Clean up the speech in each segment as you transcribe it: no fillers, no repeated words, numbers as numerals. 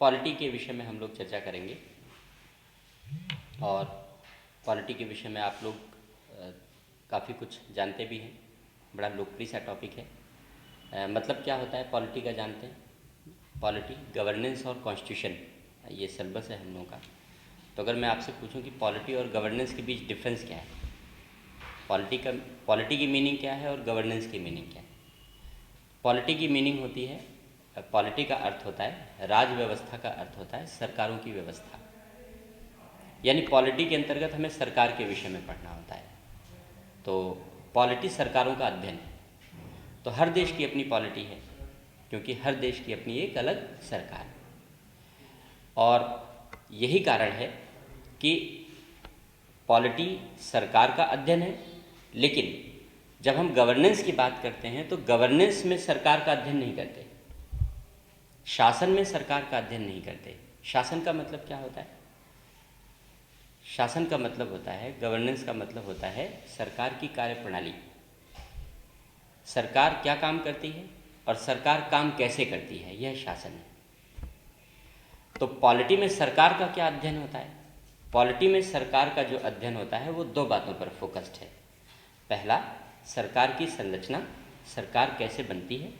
Polity के विषय में हम लोग चर्चा करेंगे और पॉलिटी के विषय में आप लोग काफ़ी कुछ जानते भी हैं। बड़ा लोकप्रिय सा टॉपिक है। मतलब क्या होता है पॉलिटी का जानते हैं? पॉलिटी, गवर्नेंस और कॉन्स्टिट्यूशन, ये सिलेबस है हम लोगों का। तो अगर मैं आपसे पूछूं कि पॉलिटी और गवर्नेंस के बीच डिफरेंस क्या है, पॉलिटी की मीनिंग क्या है और गवर्नेंस की मीनिंग क्या है? पॉलिटी की मीनिंग होती है, पॉलिटी का अर्थ होता है राज व्यवस्था का अर्थ होता है सरकारों की व्यवस्था, यानी पॉलिटी के अंतर्गत हमें सरकार के विषय में पढ़ना होता है। तो पॉलिटी सरकारों का अध्ययन है। तो हर देश की अपनी पॉलिटी है, क्योंकि हर देश की अपनी एक अलग सरकार है। और यही कारण है कि पॉलिटी सरकार का अध्ययन है, लेकिन जब हम गवर्नेंस की बात करते हैं तो गवर्नेंस में सरकार का अध्ययन नहीं करते, शासन में सरकार का अध्ययन नहीं करते। शासन का मतलब क्या होता है? शासन का मतलब होता है, गवर्नेंस का मतलब होता है सरकार की कार्यप्रणाली, सरकार क्या काम करती है और सरकार काम कैसे करती है, यह शासन है। तो पॉलिटी में सरकार का क्या अध्ययन होता है? पॉलिटी में सरकार का जो अध्ययन होता है वो दो बातों पर फोकस्ड है। पहला, सरकार की संरचना, सरकार कैसे बनती है,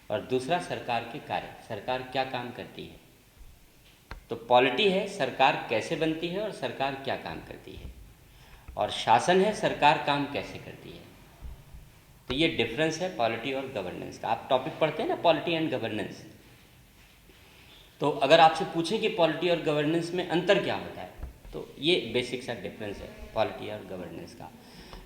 और दूसरा सरकार के कार्य, सरकार क्या काम करती है। तो पॉलिटी है सरकार कैसे बनती है और सरकार क्या काम करती है, और शासन है सरकार काम कैसे करती है। तो ये डिफरेंस है पॉलिटी और गवर्नेंस का। आप टॉपिक पढ़ते हैं ना, पॉलिटी एंड गवर्नेंस। तो अगर आपसे पूछें कि पॉलिटी और गवर्नेंस में अंतर क्या होता है, तो ये बेसिक सा डिफरेंस है पॉलिटी और गवर्नेंस का।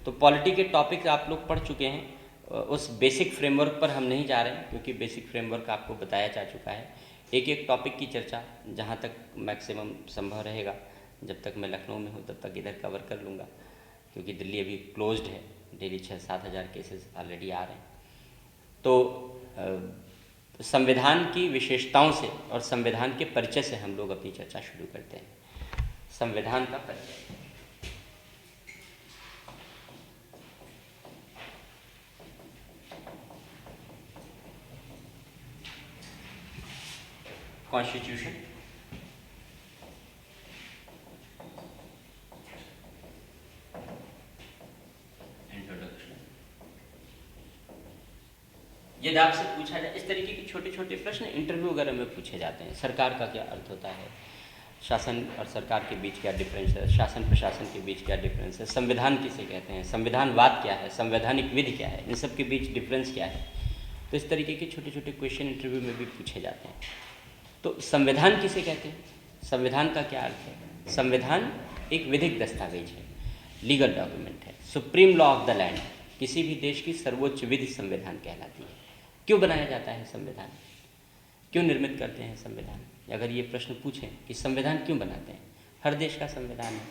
तो पॉलिटी के टॉपिक आप लोग पढ़ चुके हैं, उस बेसिक फ्रेमवर्क पर हम नहीं जा रहे हैं, क्योंकि बेसिक फ्रेमवर्क आपको बताया जा चुका है। एक एक टॉपिक की चर्चा जहाँ तक मैक्सिमम संभव रहेगा, जब तक मैं लखनऊ में हूँ तब तक इधर कवर कर लूँगा, क्योंकि दिल्ली अभी क्लोज्ड है, डेली 6-7 हज़ार केसेस ऑलरेडी आ रहे हैं। तो संविधान की विशेषताओं से और संविधान के परिचय से हम लोग अपनी चर्चा शुरू करते हैं। संविधान का परिचय। Constitution, introduction. यदि आपसे पूछा जाए, इस तरीके के छोटे छोटे प्रश्न इंटरव्यू वगैरह में पूछे जाते हैं। सरकार का क्या अर्थ होता है, शासन और सरकार के बीच क्या डिफरेंस है, शासन प्रशासन के बीच क्या डिफरेंस है, संविधान किसे कहते हैं, संविधानवाद क्या है, संवैधानिक विधि क्या है, इन सब के बीच डिफरेंस क्या है। तो इस तरीके के छोटे छोटे क्वेश्चन इंटरव्यू में भी पूछे जाते हैं। तो संविधान किसे कहते हैं, संविधान का क्या अर्थ है? संविधान एक विधिक दस्तावेज है, लीगल डॉक्यूमेंट है, supreme law of the land. किसी भी देश की सर्वोच्च विधि संविधान कहलाती है। क्यों बनाया जाता है संविधान, क्यों निर्मित करते हैं संविधान? अगर ये प्रश्न पूछें कि संविधान क्यों बनाते हैं, हर देश का संविधान है,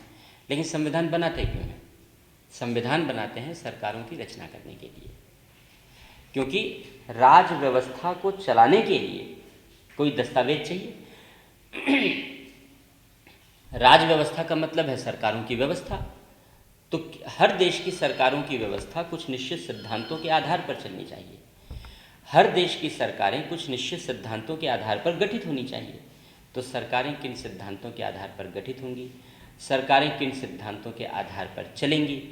लेकिन संविधान बनाते क्यों हैं? संविधान बनाते हैं सरकारों की रचना करने के लिए, क्योंकि राज व्यवस्था को चलाने के लिए कोई दस्तावेज चाहिए। राज व्यवस्था का मतलब है सरकारों की व्यवस्था। तो हर देश की सरकारों की व्यवस्था कुछ निश्चित सिद्धांतों के आधार पर चलनी चाहिए। हर देश की सरकारें कुछ निश्चित सिद्धांतों के आधार पर गठित होनी चाहिए। तो सरकारें किन सिद्धांतों के आधार पर गठित होंगी, सरकारें किन सिद्धांतों के आधार पर चलेंगी,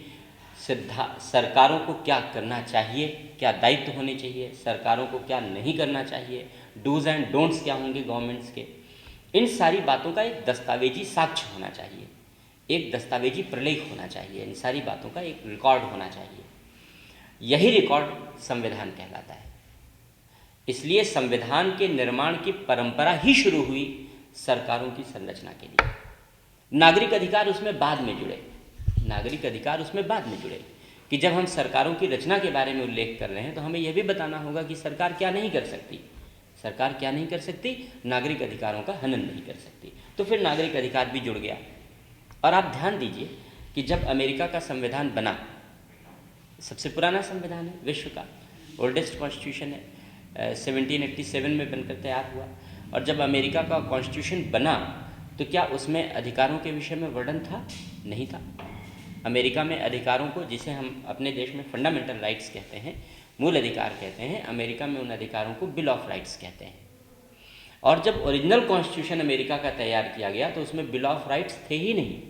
सरकारों को क्या करना चाहिए, क्या दायित्व होने चाहिए, सरकारों को क्या नहीं करना चाहिए, डूज एंड डोंट्स क्या होंगे गवर्नमेंट्स के, इन सारी बातों का एक दस्तावेजी साक्ष्य होना चाहिए, एक दस्तावेजी प्रलेख होना चाहिए, इन सारी बातों का एक रिकॉर्ड होना चाहिए। यही रिकॉर्ड संविधान कहलाता है। इसलिए संविधान के निर्माण की परंपरा ही शुरू हुई सरकारों की संरचना के लिए। नागरिक अधिकार उसमें बाद में जुड़े, नागरिक अधिकार उसमें बाद में जुड़े, कि जब हम सरकारों की रचना के बारे में उल्लेख कर रहे हैं तो हमें यह भी बताना होगा कि सरकार क्या नहीं कर सकती। सरकार क्या नहीं कर सकती? नागरिक अधिकारों का हनन नहीं कर सकती। तो फिर नागरिक अधिकार भी जुड़ गया। और आप ध्यान दीजिए कि जब अमेरिका का संविधान बना, सबसे पुराना संविधान है विश्व का, ओल्डेस्ट कॉन्स्टिट्यूशन है, 1787 में बनकर तैयार हुआ। और जब अमेरिका का कॉन्स्टिट्यूशन बना तो क्या उसमें अधिकारों के विषय में वर्णन था? नहीं था। अमेरिका में अधिकारों को, जिसे हम अपने देश में फंडामेंटल राइट्स कहते हैं, मूल अधिकार कहते हैं, अमेरिका में उन अधिकारों को बिल ऑफ राइट्स कहते हैं। और जब ओरिजिनल कॉन्स्टिट्यूशन अमेरिका का तैयार किया गया तो उसमें बिल ऑफ राइट्स थे ही नहीं।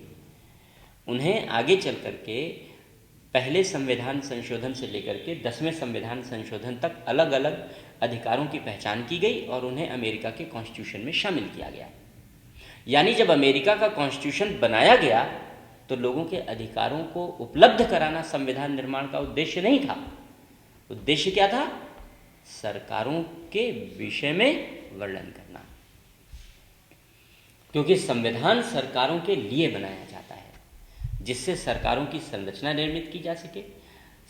उन्हें आगे चल कर के पहले संविधान संशोधन से लेकर के 10वें संविधान संशोधन तक अलग अलग अधिकारों की पहचान की गई और उन्हें अमेरिका के कॉन्स्टिट्यूशन में शामिल किया गया। यानी जब अमेरिका का कॉन्स्टिट्यूशन बनाया गया तो लोगों के अधिकारों को उपलब्ध कराना संविधान निर्माण का उद्देश्य नहीं था। उद्देश्य क्या था? सरकारों के विषय में वर्णन करना, क्योंकि संविधान सरकारों के लिए बनाया जाता है जिससे सरकारों की संरचना निर्मित की जा सके,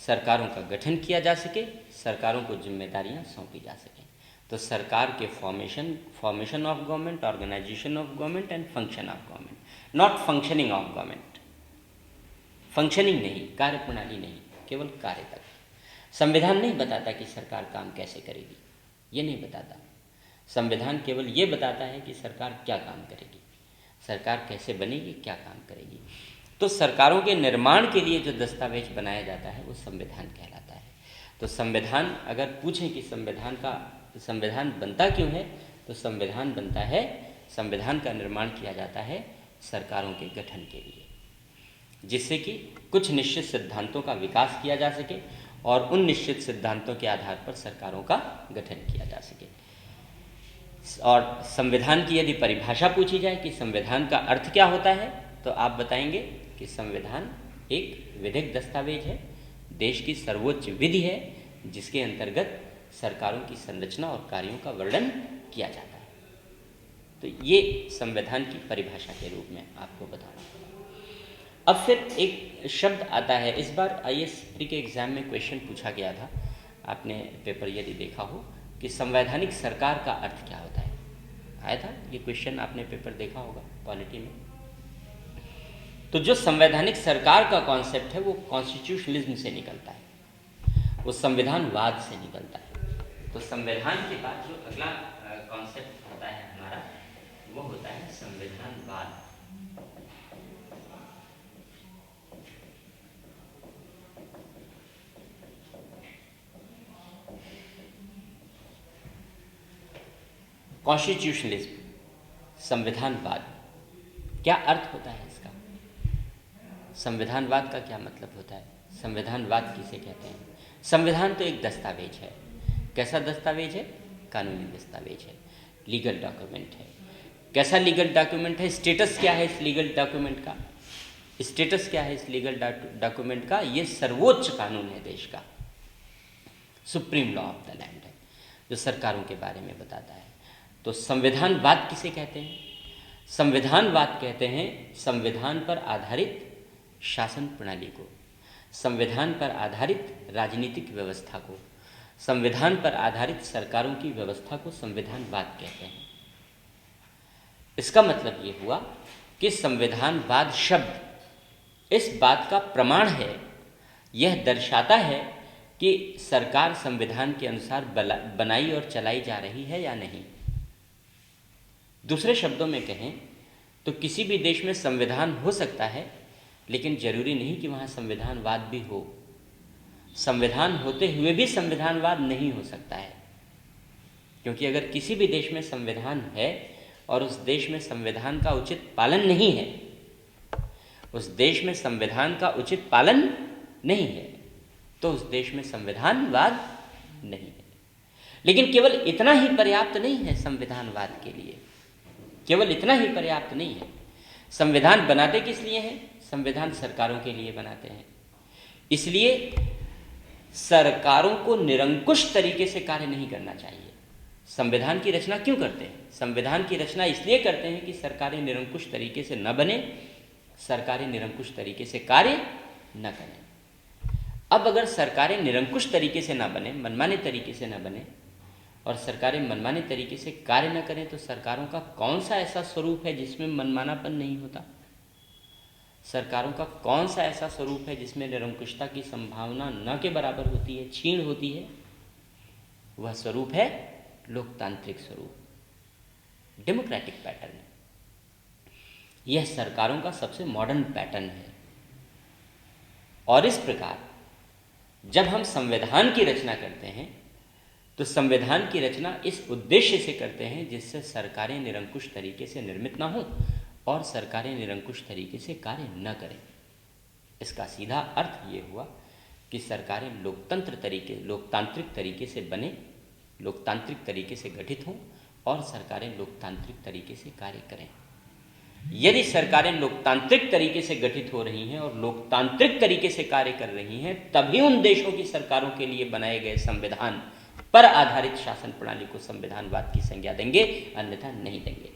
सरकारों का गठन किया जा सके, सरकारों को जिम्मेदारियां सौंपी जा सके। तो सरकार के formation of government, organization of government and function of government, not functioning of government. Functioning नहीं, कार्य प्रणाली नहीं, केवल कार्य तक। संविधान नहीं बताता कि सरकार काम कैसे करेगी, ये नहीं बताता। संविधान केवल ये बताता है कि सरकार क्या काम करेगी, सरकार कैसे बनेगी, क्या काम करेगी। तो सरकारों के निर्माण के लिए जो दस्तावेज बनाया जाता है वो संविधान कहलाता है। तो संविधान अगर पूछें कि संविधान बनता क्यों है, तो संविधान बनता है, संविधान का निर्माण किया जाता है सरकारों के गठन के लिए, जिससे कि कुछ निश्चित सिद्धांतों का विकास किया जा सके और उन निश्चित सिद्धांतों के आधार पर सरकारों का गठन किया जा सके। और संविधान की यदि परिभाषा पूछी जाए कि संविधान का अर्थ क्या होता है, तो आप बताएंगे कि संविधान एक विधिक दस्तावेज है, देश की सर्वोच्च विधि है, जिसके अंतर्गत सरकारों की संरचना और कार्यों का वर्णन किया जाता है। तो ये संविधान की परिभाषा के रूप में आपको बताना। अब फिर एक शब्द आता है, इस बार आईएएस प्री के एग्जाम में क्वेश्चन पूछा गया था, आपने पेपर यदि देखा हो, कि संवैधानिक सरकार का अर्थ क्या होता है। आया था ये क्वेश्चन, आपने पेपर देखा होगा पॉलिटी में। तो जो संवैधानिक सरकार का कॉन्सेप्ट है वो कॉन्स्टिट्यूशनलिज्म से निकलता है, वो संविधानवाद से निकलता है। तो संविधान के बाद जो अगला कॉन्सेप्ट होता है हमारा, वो होता है संविधानवाद। कॉन्स्टिट्यूशनलिज्म, संविधानवाद, क्या अर्थ होता है इसका? संविधानवाद का क्या मतलब होता है? संविधानवाद किसे कहते हैं? संविधान तो एक दस्तावेज है। कैसा दस्तावेज है? कानूनी दस्तावेज है, लीगल डॉक्यूमेंट है। कैसा लीगल डॉक्यूमेंट है? स्टेटस क्या है इस लीगल डॉक्यूमेंट का? स्टेटस क्या है इस लीगल डॉक्यूमेंट का? ये सर्वोच्च कानून है देश का, supreme law of the land है, जो सरकारों के बारे में बताता है। तो संविधानवाद किसे कहते हैं? संविधानवाद कहते हैं संविधान पर आधारित शासन प्रणाली को, संविधान पर आधारित राजनीतिक व्यवस्था को, संविधान पर आधारित सरकारों की व्यवस्था को संविधानवाद कहते हैं। इसका मतलब ये हुआ कि संविधानवाद शब्द इस बात का प्रमाण है, यह दर्शाता है कि सरकार संविधान के अनुसार बनाई और चलाई जा रही है या नहीं। दूसरे शब्दों में कहें तो किसी भी देश में संविधान हो सकता है, लेकिन जरूरी नहीं कि वहाँ संविधानवाद भी हो। संविधान होते हुए भी संविधानवाद नहीं हो सकता है, क्योंकि अगर किसी भी देश में संविधान है और उस देश में संविधान का उचित पालन नहीं है, उस देश में संविधान का उचित पालन नहीं है, तो उस देश में संविधानवाद नहीं है। लेकिन केवल इतना ही पर्याप्त नहीं है संविधानवाद के लिए, केवल इतना ही पर्याप्त नहीं है। संविधान बनाते किस लिए हैं? संविधान सरकारों के लिए बनाते हैं। इसलिए सरकारों को निरंकुश तरीके से कार्य नहीं करना चाहिए। संविधान की रचना क्यों करते हैं? संविधान की रचना इसलिए करते हैं कि सरकारें निरंकुश तरीके से न बने, सरकारें निरंकुश तरीके से कार्य न करें। अब अगर सरकारें निरंकुश तरीके से न बने, मनमाने तरीके से न बने, और सरकारें मनमाने तरीके से कार्य न करें, तो सरकारों का कौन सा ऐसा स्वरूप है जिसमें मनमानापन नहीं होता? सरकारों का कौन सा ऐसा स्वरूप है जिसमें निरंकुशता की संभावना न के बराबर होती है, क्षीण होती है? वह स्वरूप है लोकतांत्रिक स्वरूप, डेमोक्रेटिक पैटर्न। यह सरकारों का सबसे मॉडर्न पैटर्न है। और इस प्रकार जब हम संविधान की रचना करते हैं तो संविधान की रचना इस उद्देश्य से करते हैं जिससे सरकारें निरंकुश तरीके से निर्मित ना हों और सरकारें निरंकुश तरीके से कार्य न करें। इसका सीधा अर्थ ये हुआ कि सरकारें लोकतांत्रिक तरीके से बने, लोकतांत्रिक तरीके से गठित हों और सरकारें लोकतांत्रिक तरीके से कार्य करें। यदि सरकारें लोकतांत्रिक तरीके से गठित हो रही हैं और लोकतांत्रिक तरीके से कार्य कर रही हैं, तभी उन देशों की सरकारों के लिए बनाए गए संविधान पर आधारित शासन प्रणाली को संविधानवाद की संज्ञा देंगे, अन्यथा नहीं देंगे,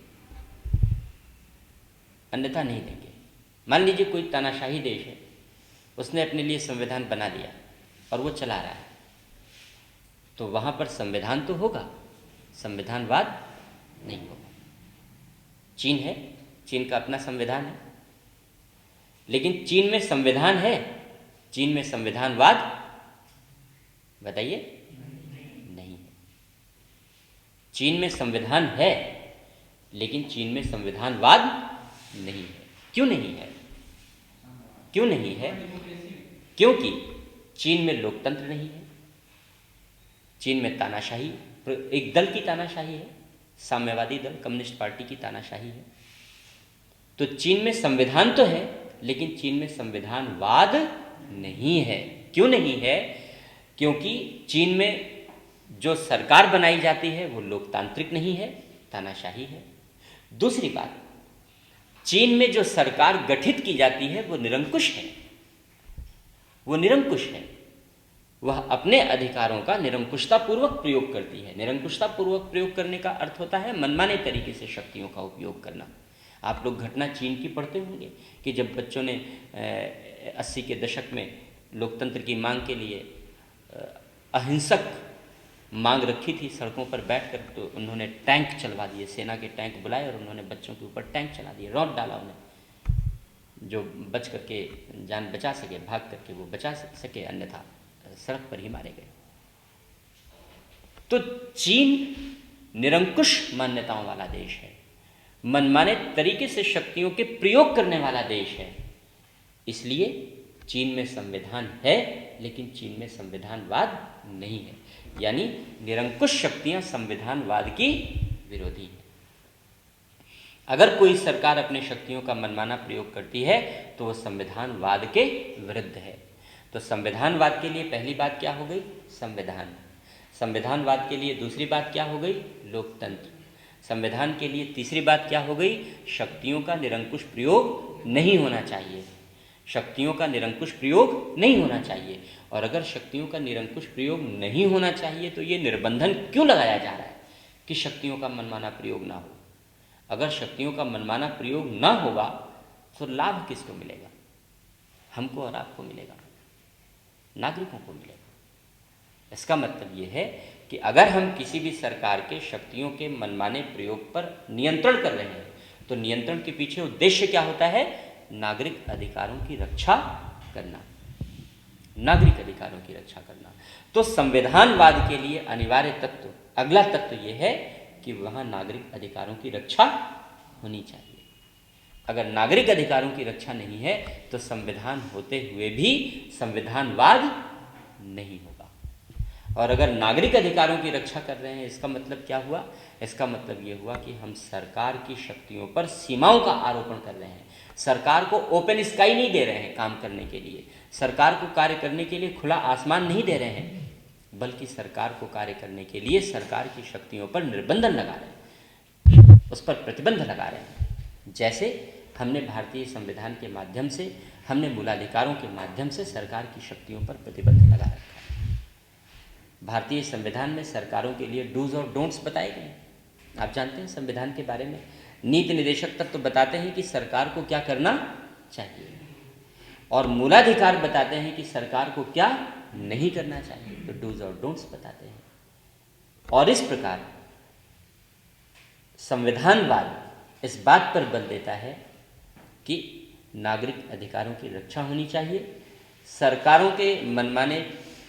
अन्यथा नहीं देंगे। मान लीजिए कोई तानाशाही देश है, उसने अपने लिए संविधान बना लिया और वो चला रहा है, तो वहां पर संविधान तो होगा, संविधानवाद नहीं होगा। चीन है, चीन का अपना संविधान है, लेकिन चीन में संविधान है, चीन में संविधानवाद बताइए नहीं है। चीन में संविधान है, लेकिन चीन में संविधानवाद नहीं है। क्यों नहीं है? क्यों नहीं है? क्योंकि चीन में लोकतंत्र नहीं है, चीन में तानाशाही, एक दल की तानाशाही है, साम्यवादी दल, कम्युनिस्ट पार्टी की तानाशाही है। तो चीन में संविधान तो है, लेकिन चीन में संविधानवाद नहीं है। क्यों नहीं है? क्योंकि चीन में जो सरकार बनाई जाती है वो लोकतांत्रिक नहीं है, तानाशाही है। दूसरी बात, चीन में जो सरकार गठित की जाती है वो निरंकुश है, वो निरंकुश है, वह अपने अधिकारों का निरंकुशता पूर्वक प्रयोग करती है। निरंकुशता पूर्वक प्रयोग करने का अर्थ होता है मनमाने तरीके से शक्तियों का उपयोग करना। आप लोग घटना चीन की पढ़ते होंगे कि जब बच्चों ने 80 के दशक में लोकतंत्र की मांग के लिए अहिंसक मांग रखी थी सड़कों पर बैठकर, तो उन्होंने टैंक चलवा दिए, सेना के टैंक बुलाए और उन्होंने बच्चों के ऊपर टैंक चला दिए, रौंद डाला उन्हें। जो बच करके जान बचा सके, भाग करके वो बचा सके, अन्यथा सड़क पर ही मारे गए। तो चीन निरंकुश मान्यताओं वाला देश है, मनमाने तरीके से शक्तियों के प्रयोग करने वाला देश है। इसलिए चीन में संविधान है, लेकिन चीन में संविधानवाद नहीं है। यानी निरंकुश शक्तियां संविधानवाद की विरोधी हैं। अगर कोई सरकार अपनी शक्तियों का मनमाना प्रयोग करती है तो वह संविधानवाद के विरुद्ध है। तो संविधानवाद के लिए पहली बात क्या हो गई? संविधान। संविधानवाद के लिए दूसरी बात क्या हो गई? लोकतंत्र। संविधान के लिए तीसरी बात क्या हो गई? शक्तियों का निरंकुश प्रयोग नहीं होना चाहिए। शक्तियों का निरंकुश प्रयोग नहीं होना चाहिए। और अगर शक्तियों का निरंकुश प्रयोग नहीं होना चाहिए तो ये निर्बंधन क्यों लगाया जा रहा है कि शक्तियों का मनमाना प्रयोग ना हो? अगर शक्तियों का मनमाना प्रयोग ना होगा तो लाभ किसको मिलेगा? हमको और आपको मिलेगा, नागरिकों को मिलेगा। इसका मतलब ये है कि अगर हम किसी भी सरकार के शक्तियों के मनमाने प्रयोग पर नियंत्रण कर रहे हैं तो नियंत्रण के पीछे उद्देश्य क्या होता है? नागरिक अधिकारों की रक्षा करना, नागरिक अधिकारों की रक्षा करना। तो संविधानवाद के लिए अनिवार्य तत्व, अगला तत्व यह है कि वहां नागरिक अधिकारों की रक्षा होनी चाहिए। अगर नागरिक अधिकारों की रक्षा नहीं है तो संविधान होते हुए भी संविधानवाद नहीं होगा। और अगर नागरिक अधिकारों की रक्षा कर रहे हैं, इसका मतलब क्या हुआ? इसका मतलब ये हुआ कि हम सरकार की शक्तियों पर सीमाओं का आरोपण कर रहे हैं। सरकार को ओपन स्काई नहीं दे रहे हैं काम करने के लिए, सरकार को कार्य करने के लिए खुला आसमान नहीं दे रहे हैं, बल्कि सरकार को कार्य करने के लिए सरकार की शक्तियों पर निर्बंधन लगा रहे हैं, उस पर प्रतिबंध लगा रहे हैं। जैसे हमने भारतीय संविधान के माध्यम से, हमने मूलाधिकारों के माध्यम से सरकार की शक्तियों पर प्रतिबंध लगा रखा है। भारतीय संविधान में सरकारों के लिए डूज और डोंट्स बताए गए हैं। आप जानते हैं संविधान के बारे में नीति निर्देशक तत्व तो बताते हैं कि सरकार को क्या करना चाहिए, और मूलाधिकार बताते हैं कि सरकार को क्या नहीं करना चाहिए, तो डूज और डोंट्स बताते हैं। और इस प्रकार संविधानवाद इस बात पर बल देता है कि नागरिक अधिकारों की रक्षा होनी चाहिए, सरकारों के मनमाने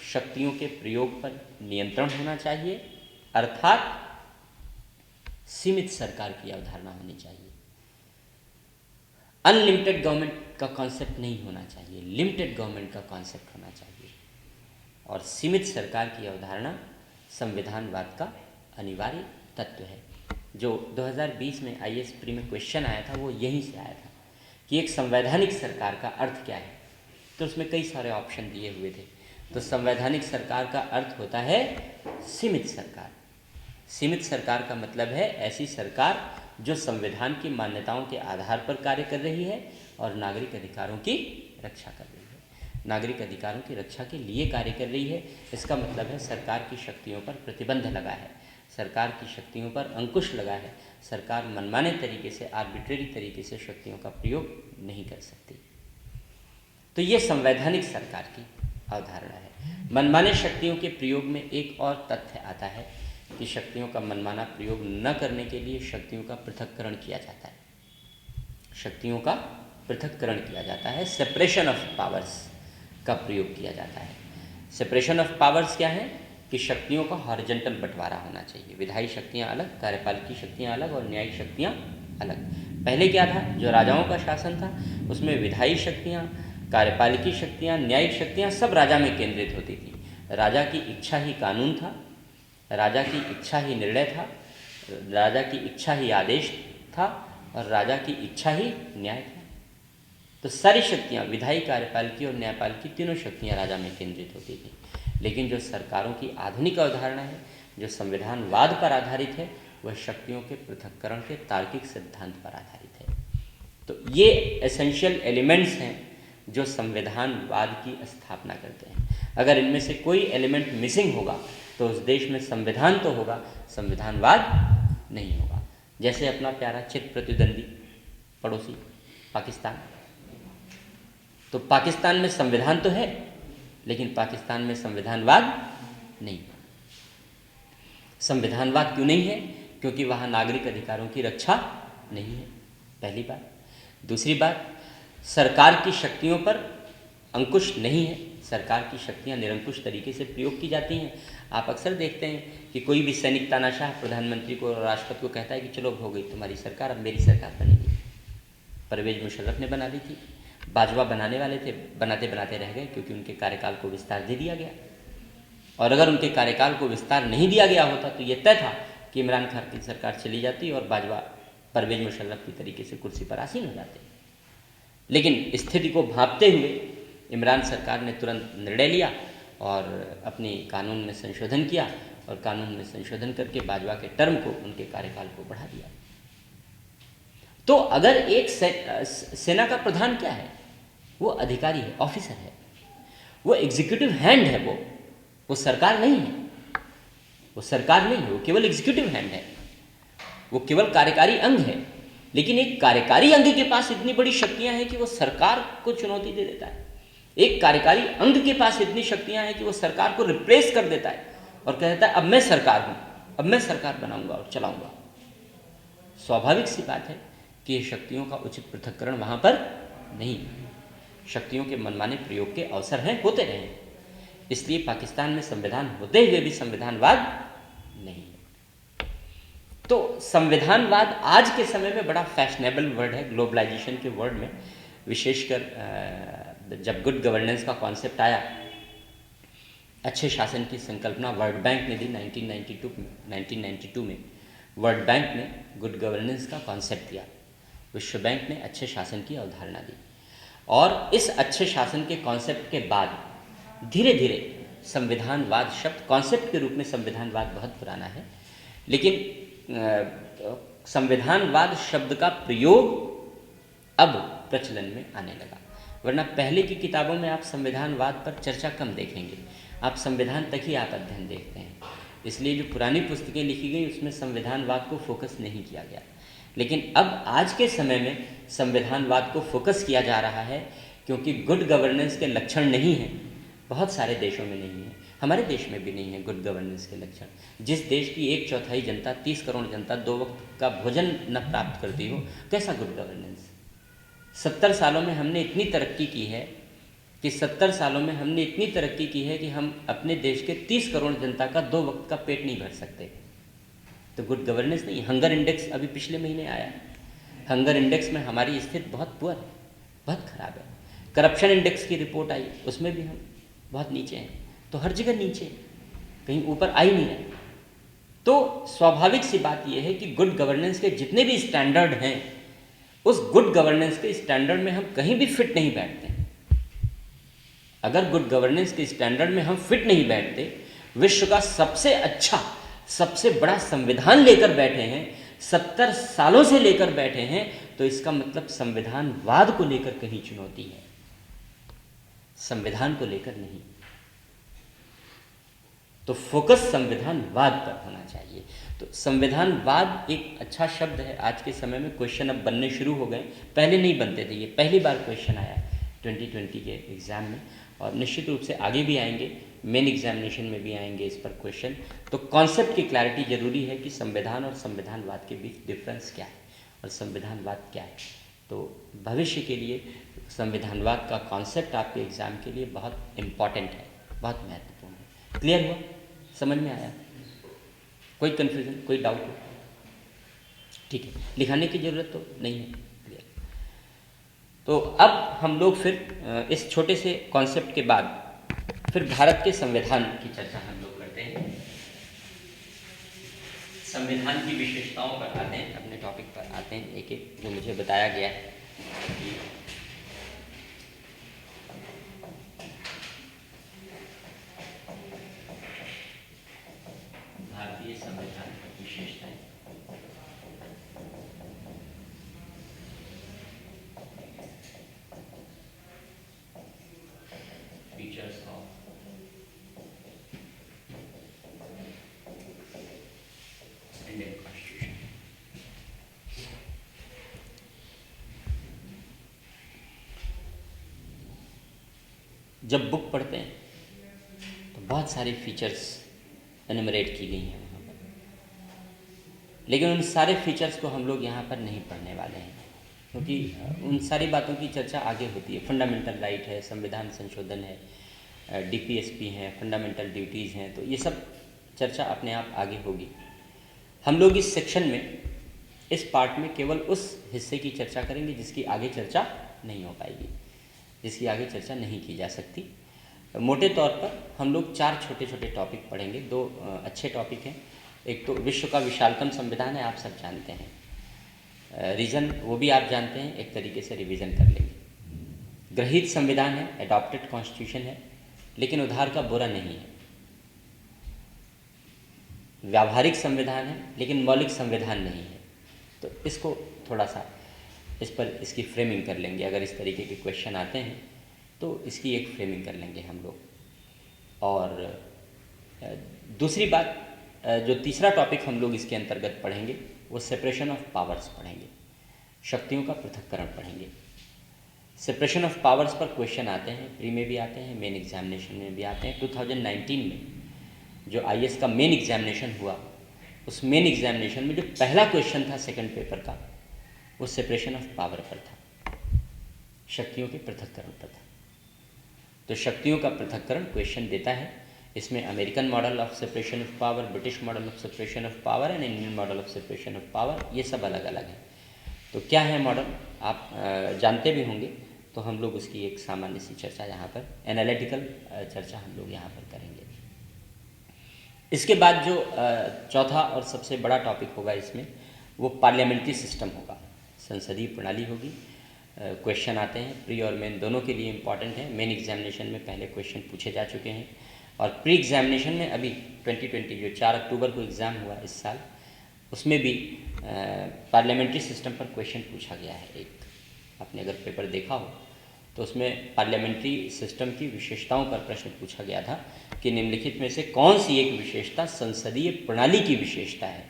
शक्तियों के प्रयोग पर नियंत्रण होना चाहिए, अर्थात सीमित सरकार की अवधारणा होनी चाहिए। अनलिमिटेड गवर्नमेंट का कॉन्सेप्ट नहीं होना चाहिए, लिमिटेड गवर्नमेंट का कॉन्सेप्ट होना चाहिए। और सीमित सरकार की अवधारणा संविधानवाद का अनिवार्य तत्व है। जो 2020 में IAS प्री में क्वेश्चन आया था वो यहीं से आया था कि एक संवैधानिक सरकार का अर्थ क्या है। तो उसमें कई सारे ऑप्शन दिए हुए थे। तो संवैधानिक सरकार का अर्थ होता है सीमित सरकार। सीमित सरकार का मतलब है ऐसी सरकार जो संविधान की मान्यताओं के आधार पर कार्य कर रही है और नागरिक अधिकारों की रक्षा कर रही है, नागरिक अधिकारों की रक्षा के लिए कार्य कर रही है। इसका मतलब है सरकार की शक्तियों पर प्रतिबंध लगा है, सरकार की शक्तियों पर अंकुश लगा है। सरकार मनमाने तरीके से, आर्बिट्रेरी तरीके से शक्तियों का प्रयोग नहीं कर सकती। तो ये संवैधानिक सरकार की अवधारणा है। मनमाने शक्तियों के प्रयोग में एक और तथ्य आता है कि शक्तियों का मनमाना प्रयोग न करने के लिए शक्तियों का पृथक्करण किया जाता है। शक्तियों का पृथक्करण किया जाता है, सेपरेशन ऑफ पावर्स का प्रयोग किया जाता है। सेपरेशन ऑफ पावर्स क्या है कि शक्तियों का हॉरिजॉन्टल बंटवारा होना चाहिए। विधायी शक्तियाँ अलग, कार्यपालिकी शक्तियाँ अलग और न्यायिक शक्तियाँ अलग। पहले क्या था, जो राजाओं का शासन था उसमें विधायी शक्तियाँ, कार्यपालिकी शक्तियाँ, न्यायिक शक्तियाँ सब राजा में केंद्रित होती थी। राजा की इच्छा ही कानून था, राजा की इच्छा ही निर्णय था, राजा की इच्छा ही आदेश था और राजा की इच्छा ही न्याय था। तो सारी शक्तियाँ, विधायी, कार्यपालिकी और न्यायपालिकी, तीनों शक्तियाँ राजा में केंद्रित होती थी। लेकिन जो सरकारों की आधुनिक अवधारणा है, जो संविधानवाद पर आधारित है, वह शक्तियों के पृथक्करण के तार्किक सिद्धांत पर आधारित है। तो ये एसेंशियल एलिमेंट्स हैं जो संविधानवाद की स्थापना करते हैं। अगर इनमें से कोई एलिमेंट मिसिंग होगा तो उस देश में संविधान तो होगा, संविधानवाद नहीं होगा। जैसे अपना प्यारा चिर प्रतिद्वंदी पड़ोसी पाकिस्तान, तो पाकिस्तान में संविधान तो है लेकिन पाकिस्तान में संविधानवाद नहीं। संविधानवाद क्यों नहीं है? क्योंकि वहाँ नागरिक अधिकारों की रक्षा नहीं है, पहली बात। दूसरी बात, सरकार की शक्तियों पर अंकुश नहीं है, सरकार की शक्तियाँ निरंकुश तरीके से प्रयोग की जाती हैं। आप अक्सर देखते हैं कि कोई भी सैनिक तानाशाह प्रधानमंत्री को और राष्ट्रपति को कहता है कि चलो हो गई तुम्हारी सरकार, अब मेरी सरकार बनेगी। परवेज मुशर्रफ ने बना दी थी, बाजवा बनाने वाले थे, बनाते बनाते रह गए क्योंकि उनके कार्यकाल को विस्तार दे दिया गया। और अगर उनके कार्यकाल को विस्तार नहीं दिया गया होता तो ये तय था कि इमरान खान की सरकार चली जाती और बाजवा परवेज मुशर्रफ की तरीके से कुर्सी पर आसीन हो जाते। लेकिन स्थिति को भांपते हुए इमरान सरकार ने तुरंत निर्णय लिया और अपने कानून में संशोधन किया और कानून में संशोधन करके बाजवा के टर्म को, उनके कार्यकाल को बढ़ा दिया। तो अगर एक सेना का प्रधान क्या है, वो अधिकारी है, ऑफिसर है, वो एग्जीक्यूटिव हैंड है, वो सरकार नहीं है, वो सरकार नहीं है, वो केवल एग्जीक्यूटिव हैंड है, वो केवल कार्यकारी अंग है। लेकिन एक कार्यकारी अंग के पास इतनी बड़ी शक्तियां हैं कि वो सरकार को चुनौती दे देता है। एक कार्यकारी अंग के पास इतनी शक्तियां हैं कि वो सरकार को रिप्लेस कर देता है और कहता है अब मैं सरकार हूं, अब मैं सरकार बनाऊंगा और चलाऊंगा। स्वाभाविक सी बात है कि ये शक्तियों का उचित पृथक्करण वहां पर नहीं, शक्तियों के मनमाने प्रयोग के अवसर हैं, होते रहे। इसलिए पाकिस्तान में संविधान होते हुए भी संविधानवाद नहीं है। तो संविधानवाद आज के समय में बड़ा फैशनेबल वर्ड है, ग्लोबलाइजेशन के वर्ड में, विशेषकर जब गुड गवर्नेंस का कॉन्सेप्ट आया, अच्छे शासन की संकल्पना वर्ल्ड बैंक ने दी 1992 में। वर्ल्ड बैंक ने गुड गवर्नेंस का कॉन्सेप्ट दिया, विश्व बैंक ने अच्छे शासन की अवधारणा दी। और इस अच्छे शासन के कॉन्सेप्ट के बाद धीरे धीरे संविधानवाद शब्द, कॉन्सेप्ट के रूप में संविधानवाद बहुत पुराना है, लेकिन संविधानवाद शब्द का प्रयोग अब प्रचलन में आने लगा। वरना पहले की किताबों में आप संविधानवाद पर चर्चा कम देखेंगे, आप संविधान तक ही आप अध्ययन देखते हैं। इसलिए जो पुरानी पुस्तकें लिखी गई उसमें संविधानवाद को फोकस नहीं किया गया। लेकिन अब आज के समय में संविधानवाद को फोकस किया जा रहा है, क्योंकि गुड गवर्नेंस के लक्षण नहीं हैं, बहुत सारे देशों में नहीं है, हमारे देश में भी नहीं है गुड गवर्नेंस के लक्षण। जिस देश की 1/4 जनता, 30 करोड़ जनता 2 वक्त का भोजन न प्राप्त करती हो, कैसा गुड गवर्नेंस? 70 सालों में हमने इतनी तरक्की की है कि 70 सालों में हमने इतनी तरक्की की है कि हम अपने देश के 30 करोड़ जनता का 2 वक्त का पेट नहीं भर सकते। तो गुड गवर्नेंस नहीं। हंगर इंडेक्स अभी पिछले महीने आया, हंगर इंडेक्स में हमारी स्थिति बहुत पुअर है, बहुत खराब है। करप्शन इंडेक्स की रिपोर्ट आई, उसमें भी हम बहुत नीचे हैं। तो हर जगह नीचे। कहीं ऊपर आ ही नहीं रहा। तो स्वाभाविक सी बात यह है कि गुड गवर्नेंस के जितने भी स्टैंडर्ड हैं, उस गुड गवर्नेंस के स्टैंडर्ड में हम कहीं भी फिट नहीं बैठते। अगर गुड गवर्नेंस के स्टैंडर्ड में हम फिट नहीं बैठते, विश्व का सबसे अच्छा, सबसे बड़ा संविधान लेकर बैठे हैं, 70 सालों से लेकर बैठे हैं, तो इसका मतलब संविधानवाद को लेकर कहीं चुनौती है, संविधान को लेकर नहीं। तो फोकस संविधानवाद पर होना चाहिए। तो संविधानवाद एक अच्छा शब्द है। आज के समय में क्वेश्चन अब बनने शुरू हो गए, पहले नहीं बनते थे। ये पहली बार क्वेश्चन आया 2020 के एग्ज़ाम में, और निश्चित रूप से आगे भी आएंगे, मेन एग्जामिनेशन में भी आएंगे इस पर क्वेश्चन। तो कॉन्सेप्ट की क्लैरिटी जरूरी है कि संविधान और संविधानवाद के बीच डिफरेंस क्या है और संविधानवाद क्या है। तो भविष्य के लिए संविधानवाद का कॉन्सेप्ट आपके एग्ज़ाम के लिए बहुत इम्पॉर्टेंट है, बहुत महत्वपूर्ण है। क्लियर हुआ? समझ में आया? कोई कन्फ्यूज़न, कोई डाउट हो? ठीक है, लिखाने की ज़रूरत तो नहीं है। क्लियर। तो अब हम लोग फिर इस छोटे से कॉन्सेप्ट के बाद फिर भारत के संविधान की चर्चा हम लोग करते हैं। संविधान की विशेषताओं पर आते हैं, अपने टॉपिक पर आते हैं एक एक, जो मुझे बताया गया है कि भारतीय संविधान की विशेषताएं। Features of Indian constitution. जब बुक पढ़ते हैं तो बहुत सारे फीचर्स एनुमरेट की गई हैं वहाँ पर, लेकिन उन सारे फीचर्स को हम लोग यहाँ पर नहीं पढ़ने वाले हैं, क्योंकि उन सारी बातों की चर्चा आगे होती है। फंडामेंटल राइट है, संविधान संशोधन है, डीपीएसपी हैं, फंडामेंटल ड्यूटीज़ हैं, तो ये सब चर्चा अपने आप आगे होगी। हम लोग इस सेक्शन में, इस पार्ट में केवल उस हिस्से की चर्चा करेंगे जिसकी आगे चर्चा नहीं हो पाएगी, जिसकी आगे चर्चा नहीं की जा सकती। मोटे तौर पर हम लोग 4 छोटे छोटे टॉपिक पढ़ेंगे। 2 अच्छे टॉपिक हैं। एक तो विश्व का विशालतम संविधान है, आप सब जानते हैं, रीज़न वो भी आप जानते हैं, एक तरीके से रिवीजन कर लेंगे। ग्रहित संविधान है, एडॉप्टेड कॉन्स्टिट्यूशन है, लेकिन उधार का बुरा नहीं है। व्यावहारिक संविधान है, लेकिन मौलिक संविधान नहीं है। तो इसको थोड़ा सा इस पर इसकी फ्रेमिंग कर लेंगे। अगर इस तरीके के क्वेश्चन आते हैं तो इसकी एक फ्रेमिंग कर लेंगे हम लोग। और दूसरी बात, जो तीसरा टॉपिक हम लोग इसके अंतर्गत पढ़ेंगे वो सेपरेशन ऑफ पावर्स पढ़ेंगे, शक्तियों का पृथक्करण पढ़ेंगे। सेपरेशन ऑफ पावर्स पर क्वेश्चन आते हैं, प्री में भी आते हैं, मेन एग्जामिनेशन में भी आते हैं। 2019 में जो आईएएस का मेन एग्जामिनेशन हुआ, उस मेन एग्जामिनेशन में जो पहला क्वेश्चन था सेकंड पेपर का, वो सेपरेशन ऑफ पावर पर था, शक्तियों के पृथक्करण पर था। तो शक्तियों का पृथक्करण क्वेश्चन देता है। इसमें American model of separation of power, British model of separation of power and Indian model of separation of power, ये सब अलग अलग है। तो क्या है मॉडल, आप जानते भी होंगे। तो हम लोग उसकी एक सामान्य सी चर्चा यहाँ पर, एनालिटिकल चर्चा हम लोग यहाँ पर करेंगे। इसके बाद जो चौथा और सबसे बड़ा टॉपिक होगा इसमें, वो पार्लियामेंट्री सिस्टम होगा, संसदीय प्रणाली होगी। क्वेश्चन आते हैं, प्री और मेन दोनों के लिए इम्पॉर्टेंट है। मेन एग्जामिनेशन में पहले क्वेश्चन पूछे जा चुके हैं, और प्री एग्जामिनेशन में अभी 2020 जो 4 अक्टूबर को एग्ज़ाम हुआ इस साल, उसमें भी पार्लियामेंट्री सिस्टम पर क्वेश्चन पूछा गया है। एक आपने अगर पेपर देखा हो तो उसमें पार्लियामेंट्री सिस्टम की विशेषताओं पर प्रश्न पूछा गया था कि निम्नलिखित में से कौन सी एक विशेषता संसदीय प्रणाली की विशेषता है।